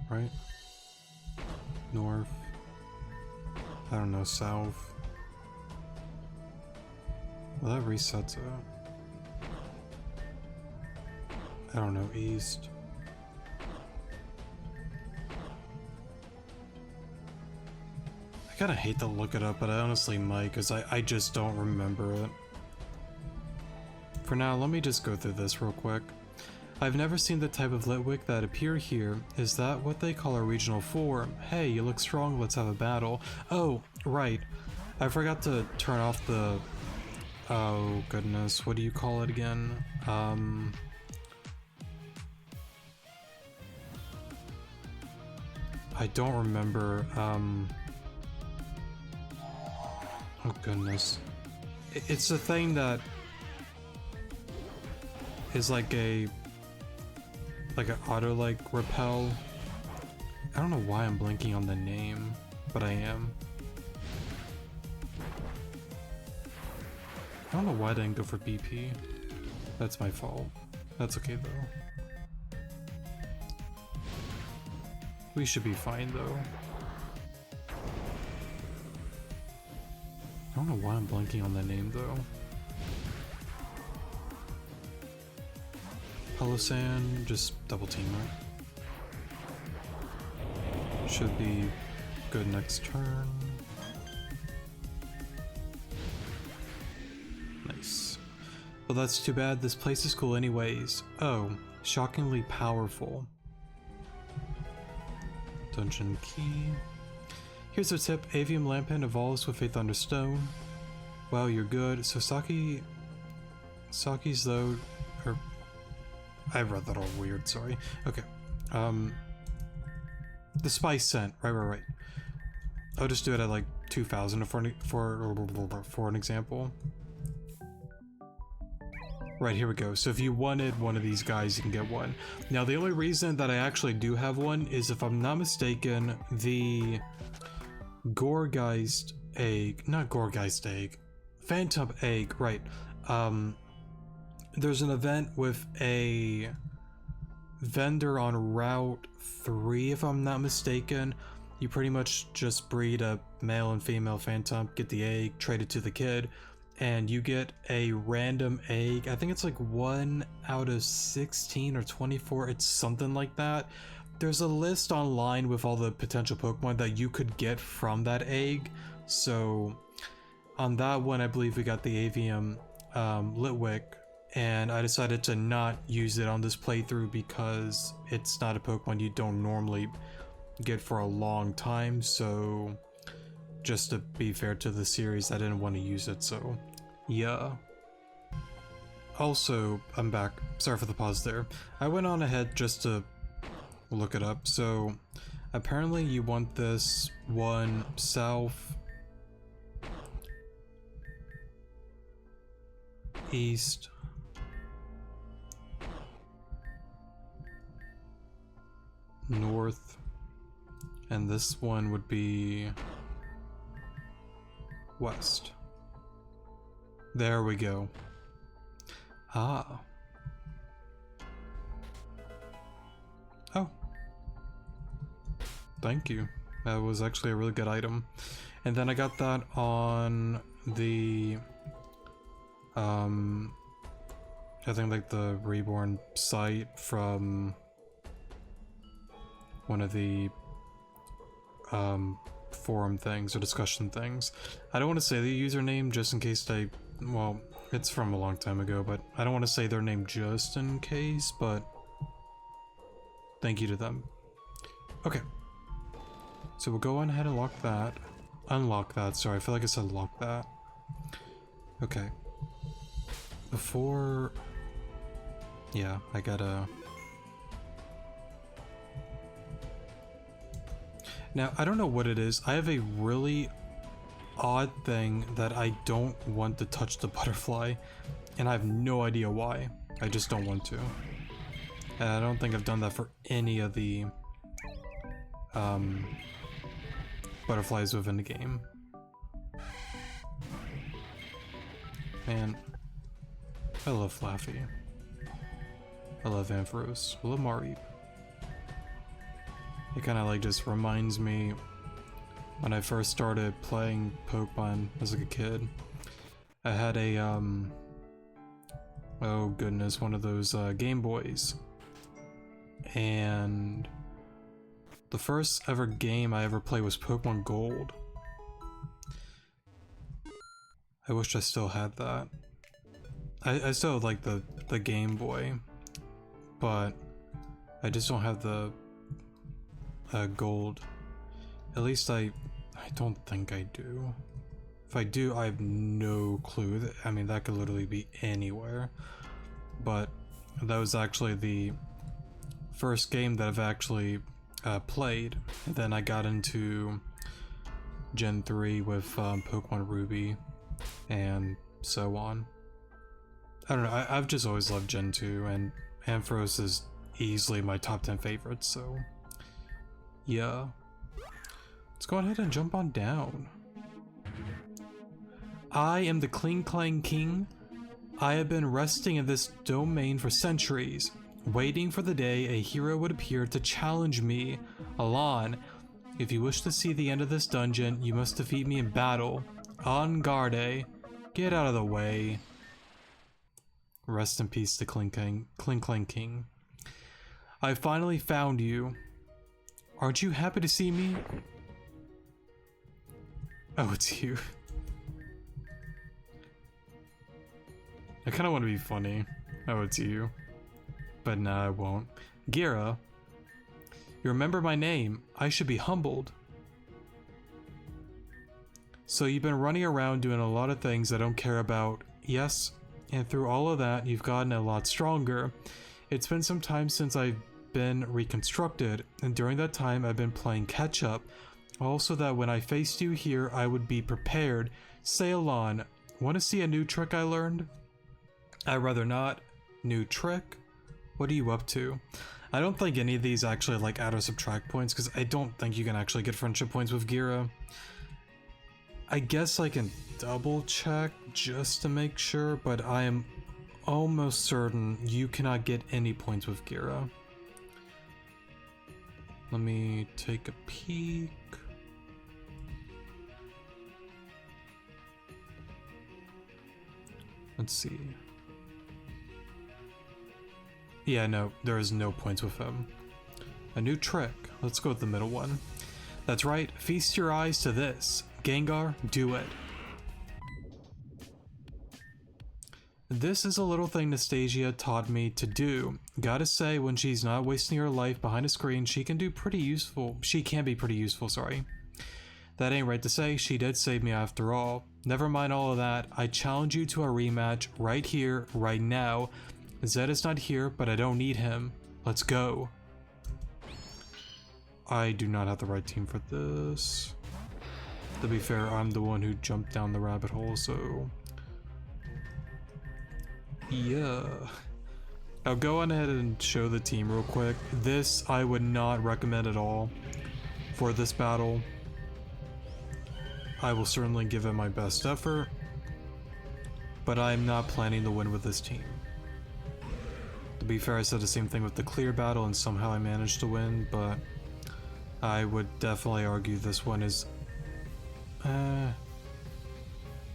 [SPEAKER 1] Right? North. I don't know, south. Well, that resets it. I don't know, east. I kinda hate to look it up, but I honestly might, because I just don't remember it. For now, let me just go through this real quick. I've never seen the type of Litwick that appear here. Is that what they call a regional form? Hey, you look strong, let's have a battle. Oh, right. I forgot to turn off the... Oh, goodness, what do you call it again? I don't remember, oh goodness. It's a thing that is like an auto like repel. I don't know why I'm blanking on the name, but I am. I don't know why I didn't go for BP. That's my fault. That's okay though. We should be fine though. I don't know why I'm blanking on the name though. Pelisan, just double team it. Should be good next turn. Nice. Well, that's too bad. This place is cool anyways. Oh, shockingly powerful. Dungeon key. Here's a tip. Avium Lampin evolves with a Thunderstone. Wow, you're good. So Saki's though, or I read that all weird, sorry. Okay. The spice scent. Right. I'll just do it at like 2000 for an example. Right, here we go. So if you wanted one of these guys, you can get one. Now, the only reason that I actually do have one is, if I'm not mistaken, the Gorgeist egg, not Gorgeist egg, Phantom egg, right. There's an event with a vendor on Route 3, if I'm not mistaken. You pretty much just breed a male and female Phantom, get the egg, trade it to the kid, and you get a random egg. I think it's like 1 out of 16 or 24, it's something like that. There's a list online with all the potential Pokemon that you could get from that egg. So on that one, I believe we got the Avium Litwick, and I decided to not use it on this playthrough because it's not a Pokemon you don't normally get for a long time. So just to be fair to the series, I didn't want to use it, so yeah. Also, I'm back. Sorry for the pause there. I went on ahead just to look it up. So apparently you want this one south, east, north, and this one would be west. There we go. Ah. Oh. Thank you. That was actually a really good item. And then I got that on the I think like the reborn site from one of the forum things or discussion things. I don't want to say the username just in case they, well, it's from a long time ago, but I don't want to say their name just in case, but thank you to them. Okay. So we'll go on ahead and lock that. Unlock that, sorry, I feel like I said lock that. Okay. Before... yeah, I gotta... Now, I don't know what it is. I have a really odd thing that I don't want to touch the butterfly, and I have no idea why. I just don't want to. And I don't think I've done that for any of the butterflies within the game. Man, I love Flaffy. I love Ampharos. I love Mareep. It kind of like just reminds me when I first started playing Pokemon as like a kid. I had a oh goodness, one of those Game Boys, and the first ever game I ever played was Pokemon Gold. I wish I still had that. I still like the Game Boy, but I just don't have the gold. At least I don't think I do. If I do, I have no clue. I mean, that could literally be anywhere. But that was actually the first game that I've actually played. And then I got into Gen 3 with Pokemon Ruby and so on. I don't know, I've just always loved Gen 2, and Ampharos is easily my top 10 favorites, so yeah. Let's go ahead and jump on down. I am the Kling Klang King. I have been resting in this domain for centuries, waiting for the day a hero would appear to challenge me. Alon, if you wish to see the end of this dungeon, you must defeat me in battle. On guard, get out of the way. Rest in peace to Kling Klang King. I finally found you. Aren't you happy to see me? Oh, it's you. I kind of want to be funny. Oh, it's you. But nah, I won't. Geara, you remember my name. I should be humbled. So you've been running around doing a lot of things I don't care about. Yes, and through all of that, you've gotten a lot stronger. It's been some time since I've been reconstructed, and during that time I've been playing catch up. Also that when I faced you here, I would be prepared. Say Alon, want to see a new trick I learned? I'd rather not. New trick? What are you up to? I don't think any of these actually like add or subtract points, because I don't think you can actually get friendship points with Geara. I guess I can double check just to make sure, but I am almost certain you cannot get any points with Geara. Let me take a peek. Let's see. Yeah, no, there is no points with him. A new trick. Let's go with the middle one. That's right, feast your eyes to this. Gengar, do it. This is a little thing Nastasia taught me to do. Gotta say, when she's not wasting her life behind a screen, she can be pretty useful, sorry. That ain't right to say, she did save me after all. Never mind all of that, I challenge you to a rematch right here, right now. Zed is not here, but I don't need him. Let's go. I do not have the right team for this. To be fair, I'm the one who jumped down the rabbit hole, so... yeah. I'll go on ahead and show the team real quick. This I would not recommend at all for this battle. I will certainly give it my best effort, but I'm not planning to win with this team. To be fair, I said the same thing with the clear battle and somehow I managed to win, but I would definitely argue this one is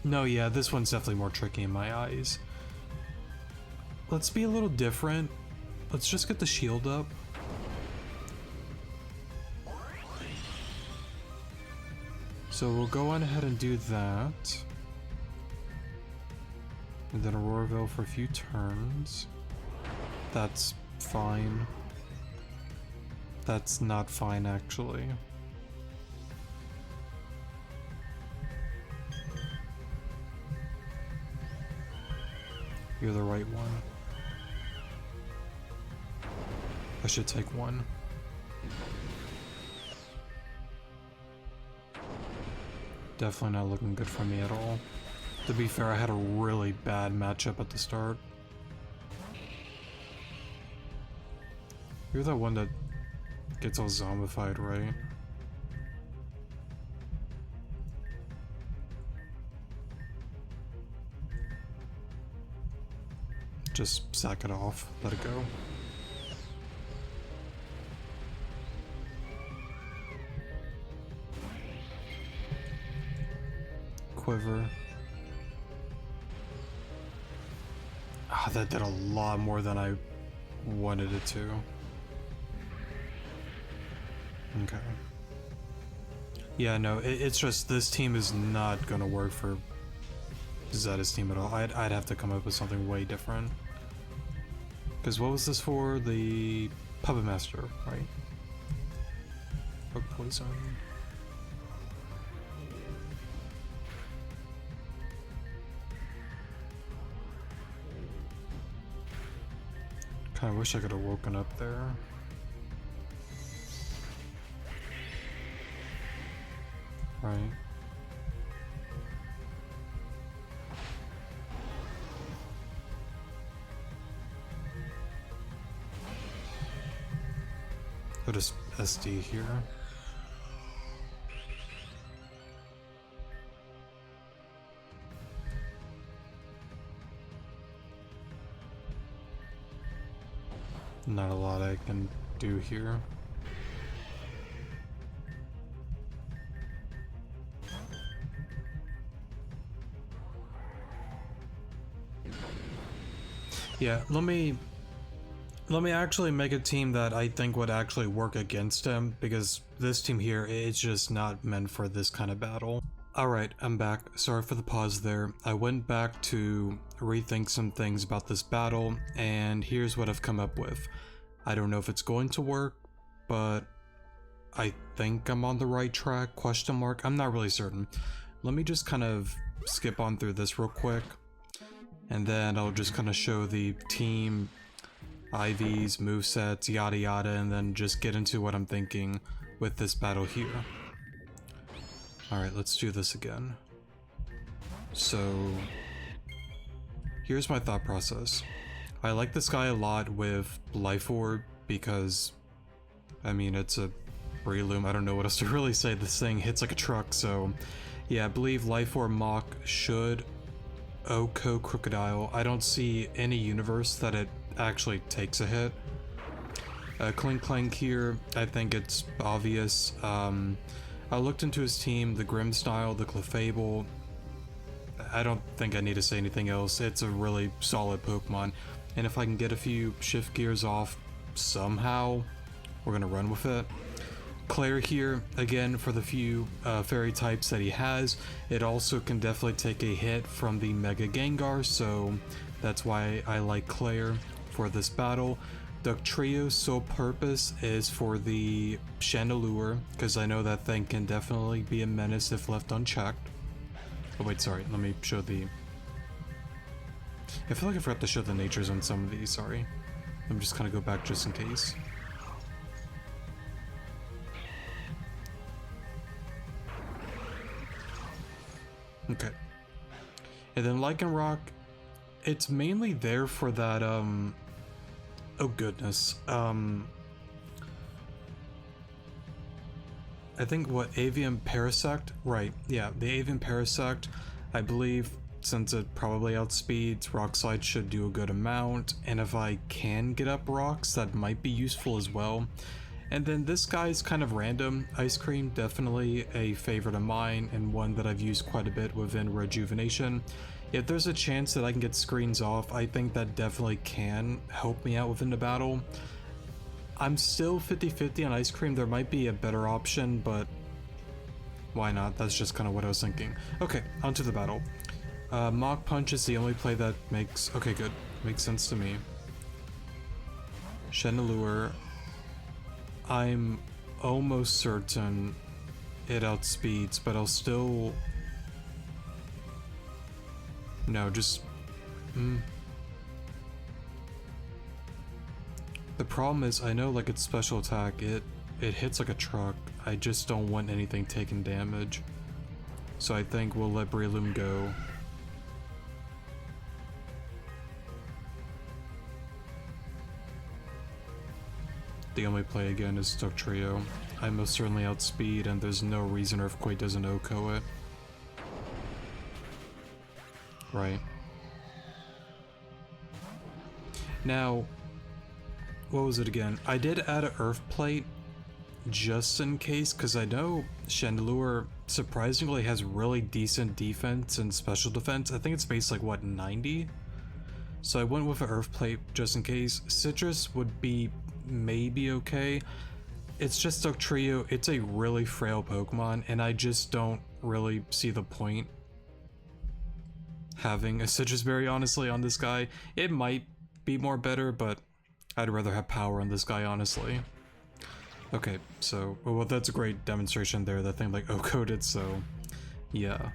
[SPEAKER 1] No, yeah, this one's definitely more tricky in my eyes. Let's be a little different. Let's just get the shield up. So we'll go on ahead and do that. And then Auroraville for a few turns. That's fine. That's not fine, actually. You're the right one. I should take one. Definitely not looking good for me at all. To be fair, I had a really bad matchup at the start. You're the one that gets all zombified, right? Just sack it off. Let it go. Quiver. Ah, that did a lot more than I wanted it to. Okay. Yeah, no, it's just this team is not gonna work for Zeta's team at all. I'd have to come up with something way different. Because what was this for? The Puppet Master, right? Bug poison. Kinda wish I could have woken up there. Right. I'll just SD here. Not a lot I can do here. Yeah, let me actually make a team that I think would actually work against him, because this team here is just not meant for this kind of battle. Alright, I'm back. Sorry for the pause there. I went back to rethink some things about this battle, and here's what I've come up with. I don't know if it's going to work, but I think I'm on the right track, question mark. I'm not really certain. Let me just kind of skip on through this real quick, and then I'll just kind of show the team, IVs, movesets, yada yada, and then just get into what I'm thinking with this battle here. Alright, let's do this again. So, here's my thought process. I like this guy a lot with Life Orb because, I mean, it's a Breloom. I don't know what else to really say. This thing hits like a truck, so yeah, I believe Life Orb Mach should Oko Crocodile. I don't see any universe that it actually takes a hit. Clink Clank here, I think it's obvious. I looked into his team, the Grimmstyle, the Clefable. I don't think I need to say anything else. It's a really solid Pokemon. And if I can get a few shift gears off somehow, we're gonna run with it. Claire here, again, for the few fairy types that he has, it also can definitely take a hit from the Mega Gengar, so that's why I like Claire for this battle. Ductrio's sole purpose is for the Chandelure, because I know that thing can definitely be a menace if left unchecked. Oh wait, sorry, let me show the... I feel like I forgot to show the natures on some of these, sorry. Let me just kind of go back just in case. Okay. And then Lycanroc, it's mainly there for that, oh goodness. I think what, Avian Parasect? Right, yeah, the Avian Parasect, I believe, since it probably outspeeds, Rock Slide should do a good amount, and if I can get up rocks, that might be useful as well. And then this guy's kind of random. Ice Cream, definitely a favorite of mine and one that I've used quite a bit within Rejuvenation. If there's a chance that I can get screens off, I think that definitely can help me out within the battle. I'm still 50-50 on Ice Cream. There might be a better option, but why not? That's just kind of what I was thinking. Okay, onto the battle. Mach Punch is the only play that makes... Okay, good. Makes sense to me. Chandelure. I'm almost certain it outspeeds, but I'll still... No, just... The problem is, I know like its special attack, it hits like a truck. I just don't want anything taking damage. So I think we'll let Breloom go. The only play again is Dugtrio. I most certainly outspeed, and there's no reason Earthquake doesn't OHKO it. Right. Now, what was it again? I did add an Earth Plate just in case, because I know Chandelure surprisingly has really decent defense and special defense. I think it's based like, what, 90? So I went with an Earth Plate just in case. Citrus would be maybe okay. It's just Dugtrio. It's a really frail Pokemon, and I just don't really see the point having a Citrus Berry, honestly, on this guy. It might be more better, but I'd rather have power on this guy, honestly. Okay, so, well, that's a great demonstration there. That thing like OHKO'd, so yeah.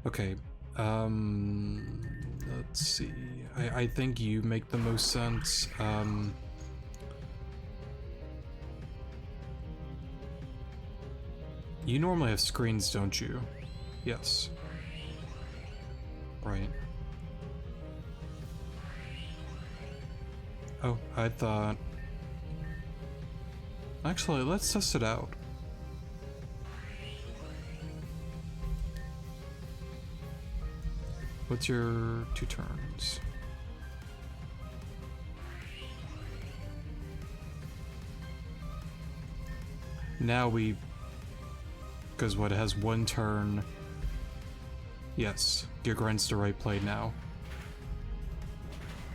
[SPEAKER 1] Okay, let's see. I think you make the most sense. You normally have screens, don't you? Yes. Right. Oh, I thought... Actually, let's test it out. What's your 2 turns? Now we... Because what, it has 1 turn... Yes, Geargrind's the right play now.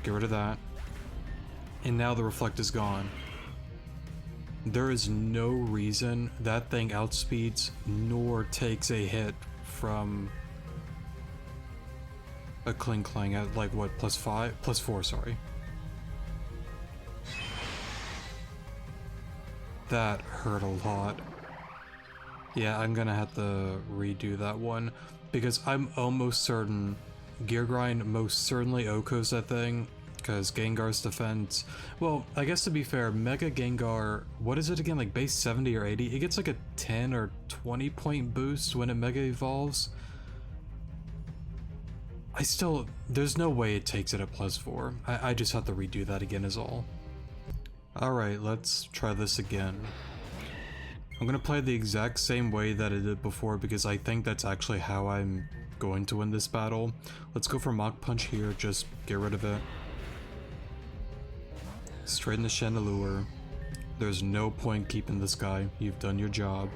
[SPEAKER 1] Get rid of that. And now the Reflect is gone. There is no reason that thing outspeeds nor takes a hit from a Kling Klang at like what, +5? +4, sorry. That hurt a lot. Yeah, I'm gonna have to redo that one because I'm almost certain Geargrind most certainly OHKOs that thing. Because Gengar's defense... Well, I guess to be fair, Mega Gengar... What is it again? Like base 70 or 80? It gets like a 10 or 20 point boost when it Mega Evolves. I still... There's no way it takes it at +4. I just have to redo that again is all. Alright, let's try this again. I'm gonna play the exact same way that I did before because I think that's actually how I'm going to win this battle. Let's go for Mach Punch here, just get rid of it. Straight into Chandelure. There's no point keeping this guy. You've done your job.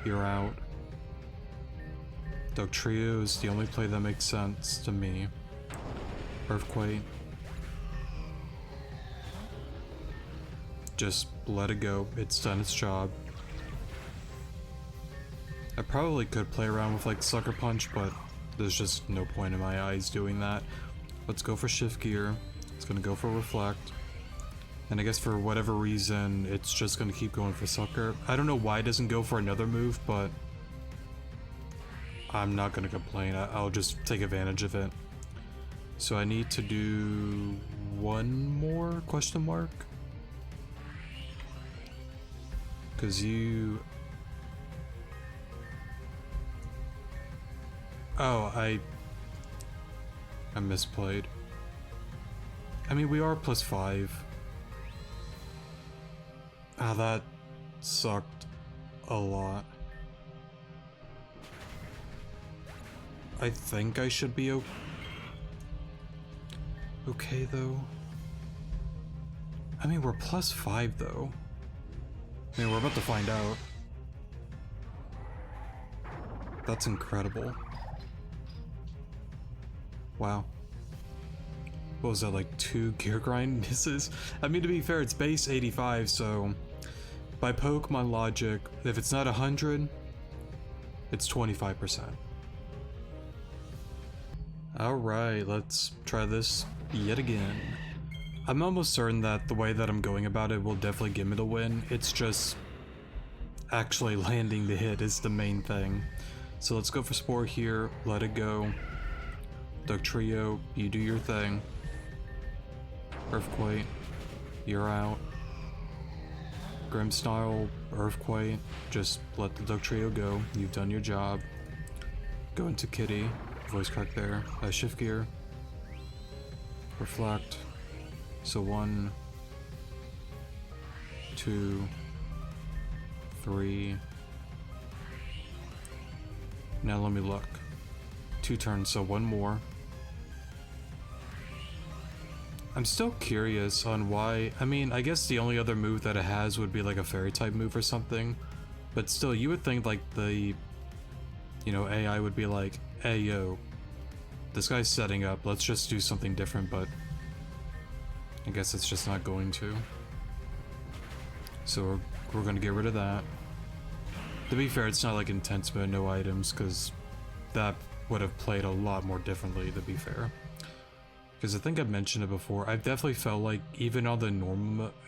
[SPEAKER 1] You're out. Dugtrio is the only play that makes sense to me. Earthquake. Just let it go. It's done its job. I probably could play around with like Sucker Punch, but there's just no point in my eyes doing that. Let's go for Shift Gear. It's gonna go for Reflect. And I guess for whatever reason, it's just gonna keep going for Sucker. I don't know why it doesn't go for another move, but I'm not gonna complain. I'll just take advantage of it. So I need to do 1 more question mark? Because you... Oh, I misplayed. I mean, we are +5. Ah, that sucked a lot. I think I should be okay though. I mean, we're +5 though. I mean, we're about to find out. That's incredible. Wow. What was that, like 2 gear grind misses? I mean, to be fair, it's base 85, so by Pokemon logic, if it's not 100, it's 25%. Alright, let's try this yet again. I'm almost certain that the way that I'm going about it will definitely give me the win. It's just actually landing the hit is the main thing. So let's go for Spore here, let it go. Dugtrio, you do your thing. Earthquake, you're out. Grimmstyle, Earthquake, just let the Dugtrio go. You've done your job. Go into Kitty, voice crack there. Shift gear. Reflect. So 1, 2, 3. Now let me look. 2 turns, so 1 more. I'm still curious on why. I mean, I guess the only other move that it has would be like a fairy type move or something. But still, you would think like the, you know, AI would be like, hey yo, this guy's setting up, let's just do something different, but I guess it's just not going to. So we're gonna get rid of that. To be fair, it's not like intense mode, no items, because that would have played a lot more differently, to be fair. Because I think I've mentioned it before, I've definitely felt like even on the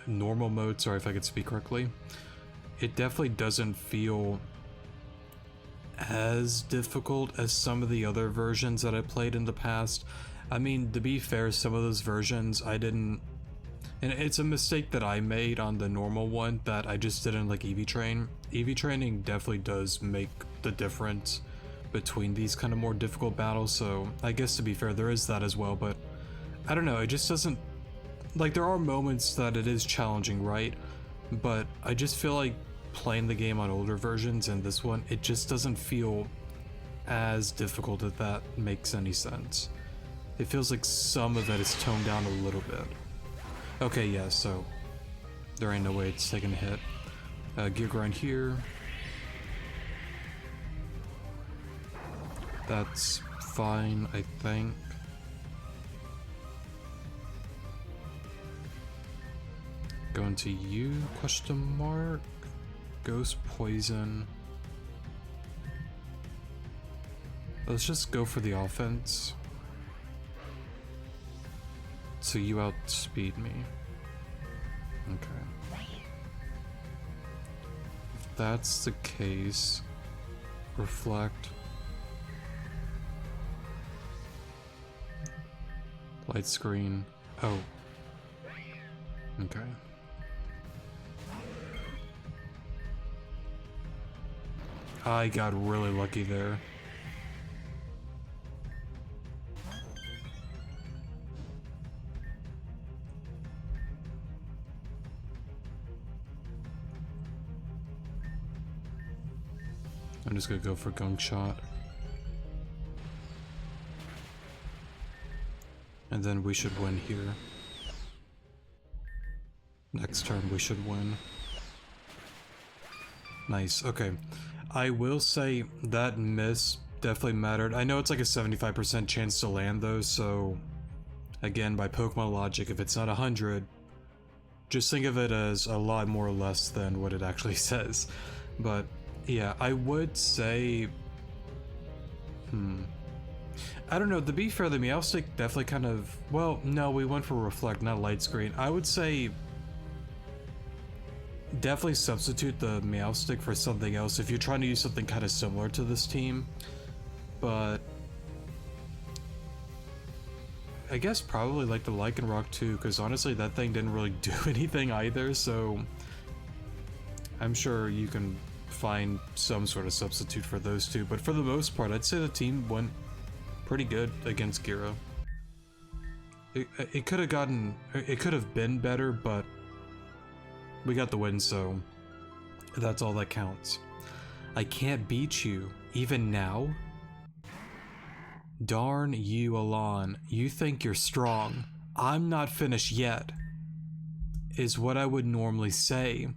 [SPEAKER 1] normal mode, sorry if I could speak correctly, it definitely doesn't feel as difficult as some of the other versions that I played in the past. I mean, to be fair, some of those versions I didn't, and it's a mistake that I made on the normal one that I just didn't like EV train. EV training definitely does make the difference between these kind of more difficult battles, so I guess to be fair there is that as well, but I don't know, it just doesn't, like there are moments that it is challenging, right? But I just feel like playing the game on older versions and this one, it just doesn't feel as difficult, if that makes any sense. It feels like some of it is toned down a little bit. Okay, yeah, so there ain't no way it's taking a hit. Gear grind here. That's fine, I think. Going to you, question mark. Ghost poison. Let's just go for the offense. So you outspeed me. Okay. If that's the case, reflect. Light screen. Oh. Okay. I got really lucky there. I'm just gonna go for gunk shot. And then we should win here. Next turn we should win. Nice, okay. I will say that miss definitely mattered. I know it's like a 75% chance to land those, so again, by Pokemon logic, if it's not 100, just think of it as a lot more or less than what it actually says. But yeah, I would say, I don't know, to be fair, the Meowstic definitely kind of, well, no, we went for Reflect, not Light Screen. I would say definitely substitute the Meowstic for something else if you're trying to use something kind of similar to this team. But I guess probably like the Lycanroc too, because honestly that thing didn't really do anything either, so I'm sure you can find some sort of substitute for those two. But for the most part, I'd say the team went pretty good against Geara. It could have been better, but we got the win, so that's all that counts. I can't beat you, even now? Darn you, Alon. You think you're strong. I'm not finished yet, is what I would normally say.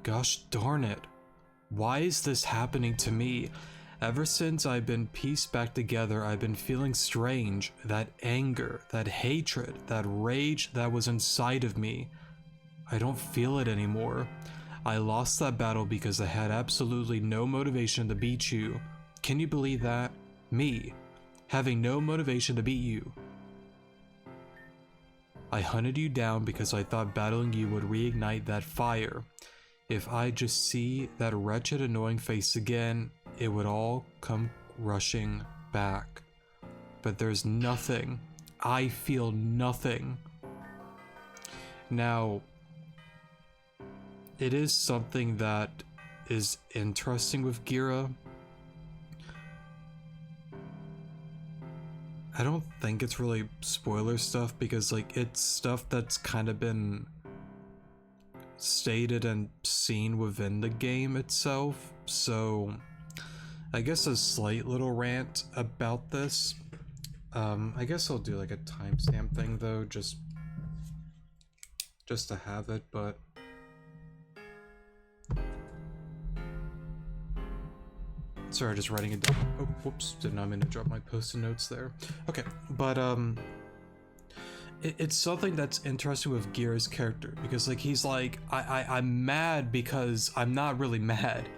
[SPEAKER 1] Gosh darn it. Why is this happening to me? Ever since I've been pieced back together, I've been feeling strange. That anger, that hatred, that rage that was inside of me. I don't feel it anymore. I lost that battle because I had absolutely no motivation to beat you. Can you believe that? Me, having no motivation to beat you. I hunted you down because I thought battling you would reignite that fire. If I just see that wretched, annoying face again, it would all come rushing back. But there's nothing. I feel nothing. Now, it is something that is interesting with Geara. I don't think it's really spoiler stuff because like it's stuff that's kind of been stated and seen within the game itself, so I guess a slight little rant about this. I guess I'll do like a timestamp thing though, just to have it, but sorry, just writing it down. Oh, whoops, did not mean to drop my post-it notes there. Okay, but it's something that's interesting with Geara's character because like he's like I'm mad because I'm not really mad.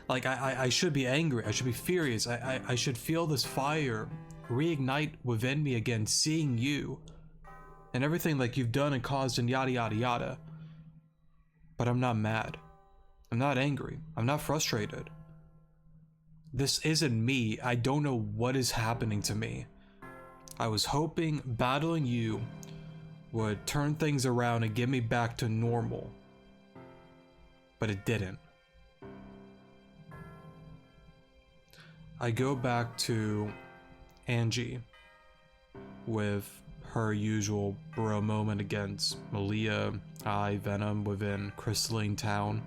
[SPEAKER 1] Like I should be angry, I should be furious, I should feel this fire reignite within me again, seeing you and everything like you've done and caused and yada yada yada. But I'm not mad, I'm not angry, I'm not frustrated. This isn't me. I don't know what is happening to me. I was hoping battling you would turn things around and get me back to normal, but it didn't. I go back to Angie with her usual bro moment against Malia, Venom within Crystalline Town.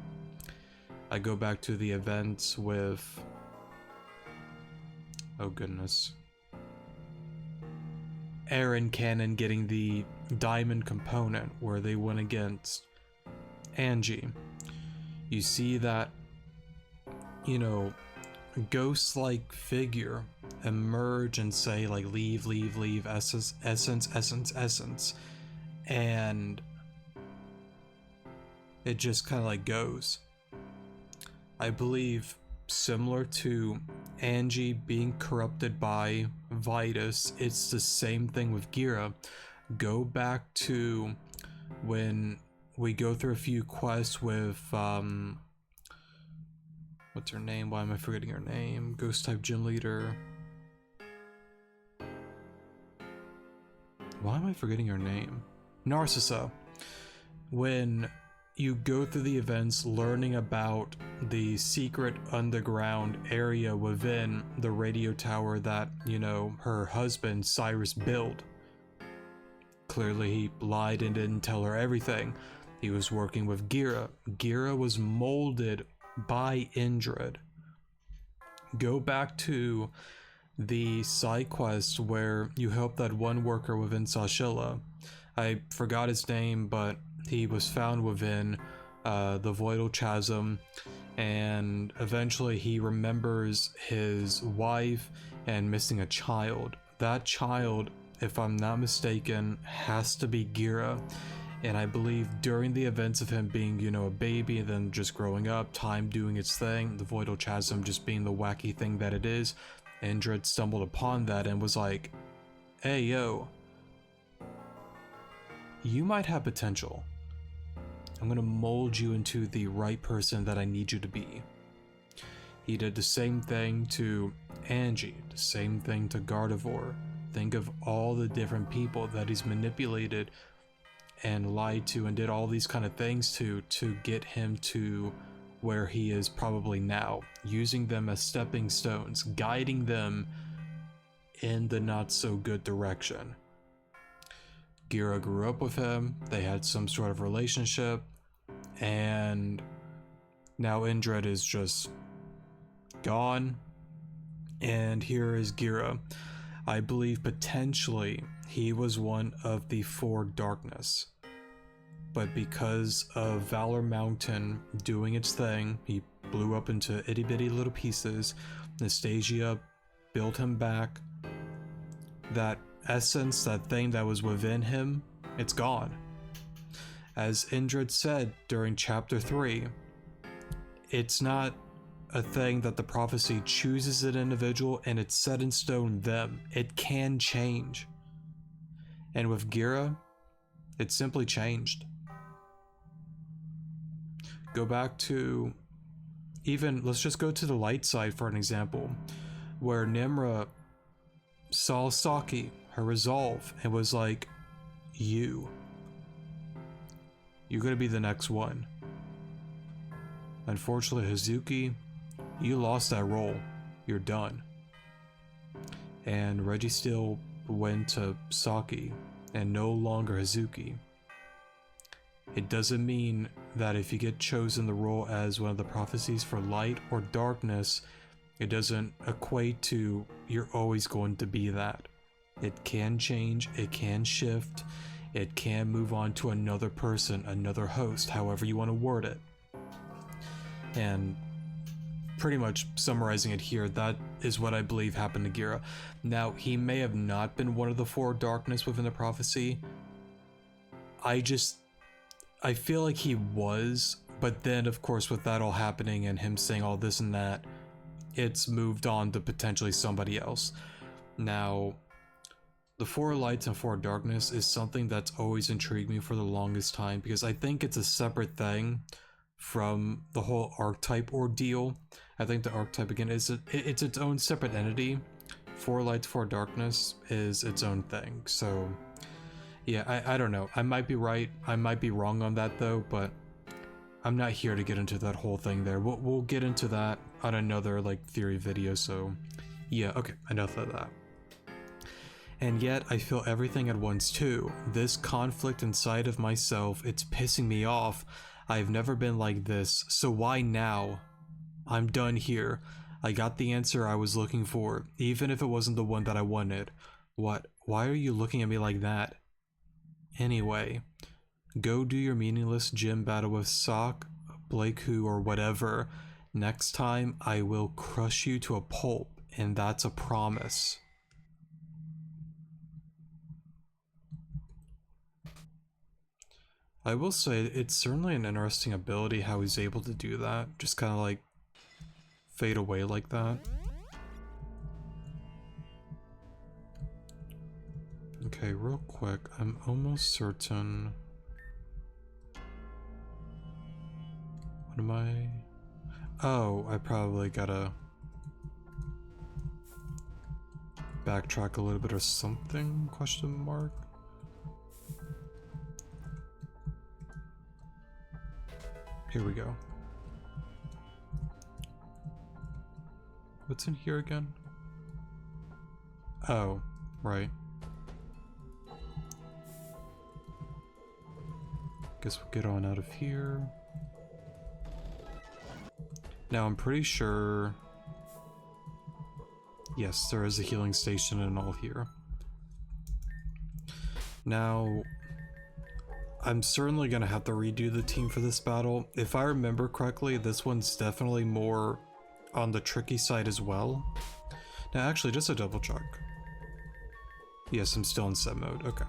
[SPEAKER 1] I go back to the events with, oh goodness, Aaron Cannon getting the diamond component where they went against Angie. You see that, you know, ghost-like figure emerge and say like leave, leave, leave, essence, essence, essence, essence, and it just kind of like goes. I believe similar to Angie being corrupted by Vitus, it's the same thing with Geara. Go back to when we go through a few quests with what's her name? Why am I forgetting her name? Ghost type gym leader. Why am I forgetting her name? Narcissa. When you go through the events learning about the secret underground area within the radio tower that, you know, her husband Cyrus built. Clearly he lied and didn't tell her everything. He was working with Geara. Geara was molded by Indrid. Go back to the side quest where you help that one worker within Sashilla. I forgot his name, but he was found within the Voidal Chasm, and eventually he remembers his wife and missing a child. That child, if I'm not mistaken, has to be Geara. And I believe during the events of him being, you know, a baby and then just growing up, time doing its thing, the Voidal Chasm just being the wacky thing that it is, Indrid stumbled upon that and was like, hey yo, you might have potential. I'm gonna mold you into the right person that I need you to be. He did the same thing to Angie, the same thing to Gardevoir. Think of all the different people that he's manipulated and lied to and did all these kind of things to get him to where he is probably now, using them as stepping stones, guiding them in the not so good direction. Geara grew up with him, they had some sort of relationship, and now Indrid is just gone, and here is Geara. I believe potentially he was one of the Four Darkness. but because of Valor Mountain doing its thing, he blew up into itty bitty little pieces. Nastasia built him back. That essence, that thing that was within him, it's gone. As Indrid said during chapter 3, it's not a thing that the prophecy chooses an individual and it's set in stone them. It can change. And with Geara, it simply changed. Go back to even, let's just go to the light side for an example, where Nimra saw Saki, her resolve, and was like, you're gonna be the next one. Unfortunately, Hazuki, you lost that role. You're done. And Reggie still went to Saki and no longer Hazuki. It doesn't mean that if you get chosen the role as one of the prophecies for light or darkness, it doesn't equate to you're always going to be that. It can change, it can shift, it can move on to another person, another host, however you want to word it. And pretty much summarizing it here, that is what I believe happened to Geara. Now, he may have not been one of the four darkness within the prophecy. I feel like he was, but then of course with that all happening and him saying all this and that, it's moved on to potentially somebody else. Now, the four lights and four darkness is something that's always intrigued me for the longest time, because I think it's a separate thing from the whole archetype ordeal. I think the archetype, again, it's its own separate entity. Four lights, four darkness is its own thing. So yeah, I don't know. I might be right. I might be wrong on that though, but I'm not here to get into that whole thing there. We'll get into that on another like theory video. So yeah, okay, enough of that. And yet I feel everything at once too. This conflict inside of myself, it's pissing me off. I've never been like this, so why now? I'm done here. I got the answer I was looking for, even if it wasn't the one that I wanted. What? Why are you looking at me like that? Anyway, go do your meaningless gym battle with Sock, Blake Who, or whatever. Next time, I will crush you to a pulp, and that's a promise. I will say, it's certainly an interesting ability how he's able to do that. Just kind of like fade away like that. Okay, real quick, I'm almost certain. What am I? Oh, I probably gotta backtrack a little bit or something, question mark. Here we go. What's in here again? Oh, right. Guess we'll get on out of here. Now I'm pretty sure... Yes, there is a healing station and all here. Now, I'm certainly gonna have to redo the team for this battle. If I remember correctly, this one's definitely more on the tricky side as well. Now actually, just a double check. Yes, I'm still in set mode, okay.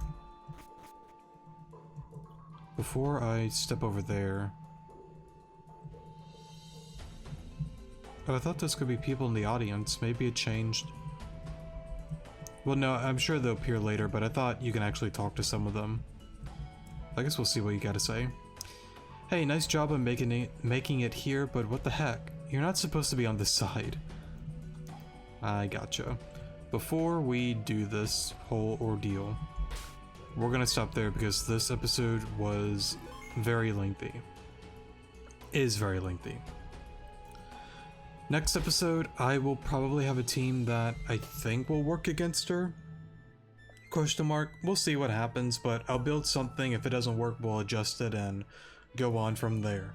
[SPEAKER 1] Before I step over there... Oh, I thought this could be people in the audience. Maybe it changed. Well, no, I'm sure they'll appear later, but I thought you can actually talk to some of them. I guess we'll see what you gotta say. Hey, nice job on making it here, but what the heck? You're not supposed to be on this side. I gotcha. Before we do this whole ordeal, we're gonna stop there because this episode was very lengthy. Is very lengthy. Next episode, I will probably have a team that I think will work against her. Question mark. We'll see what happens, but I'll build something. If it doesn't work, we'll adjust it and go on from there.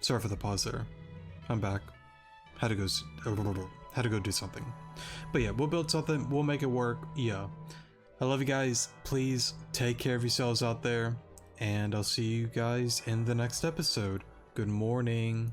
[SPEAKER 1] Sorry for the pause there. I'm back. Had to go do something. But yeah, we'll build something. We'll make it work. Yeah. I love you guys. Please take care of yourselves out there. and I'll see you guys in the next episode. Good morning.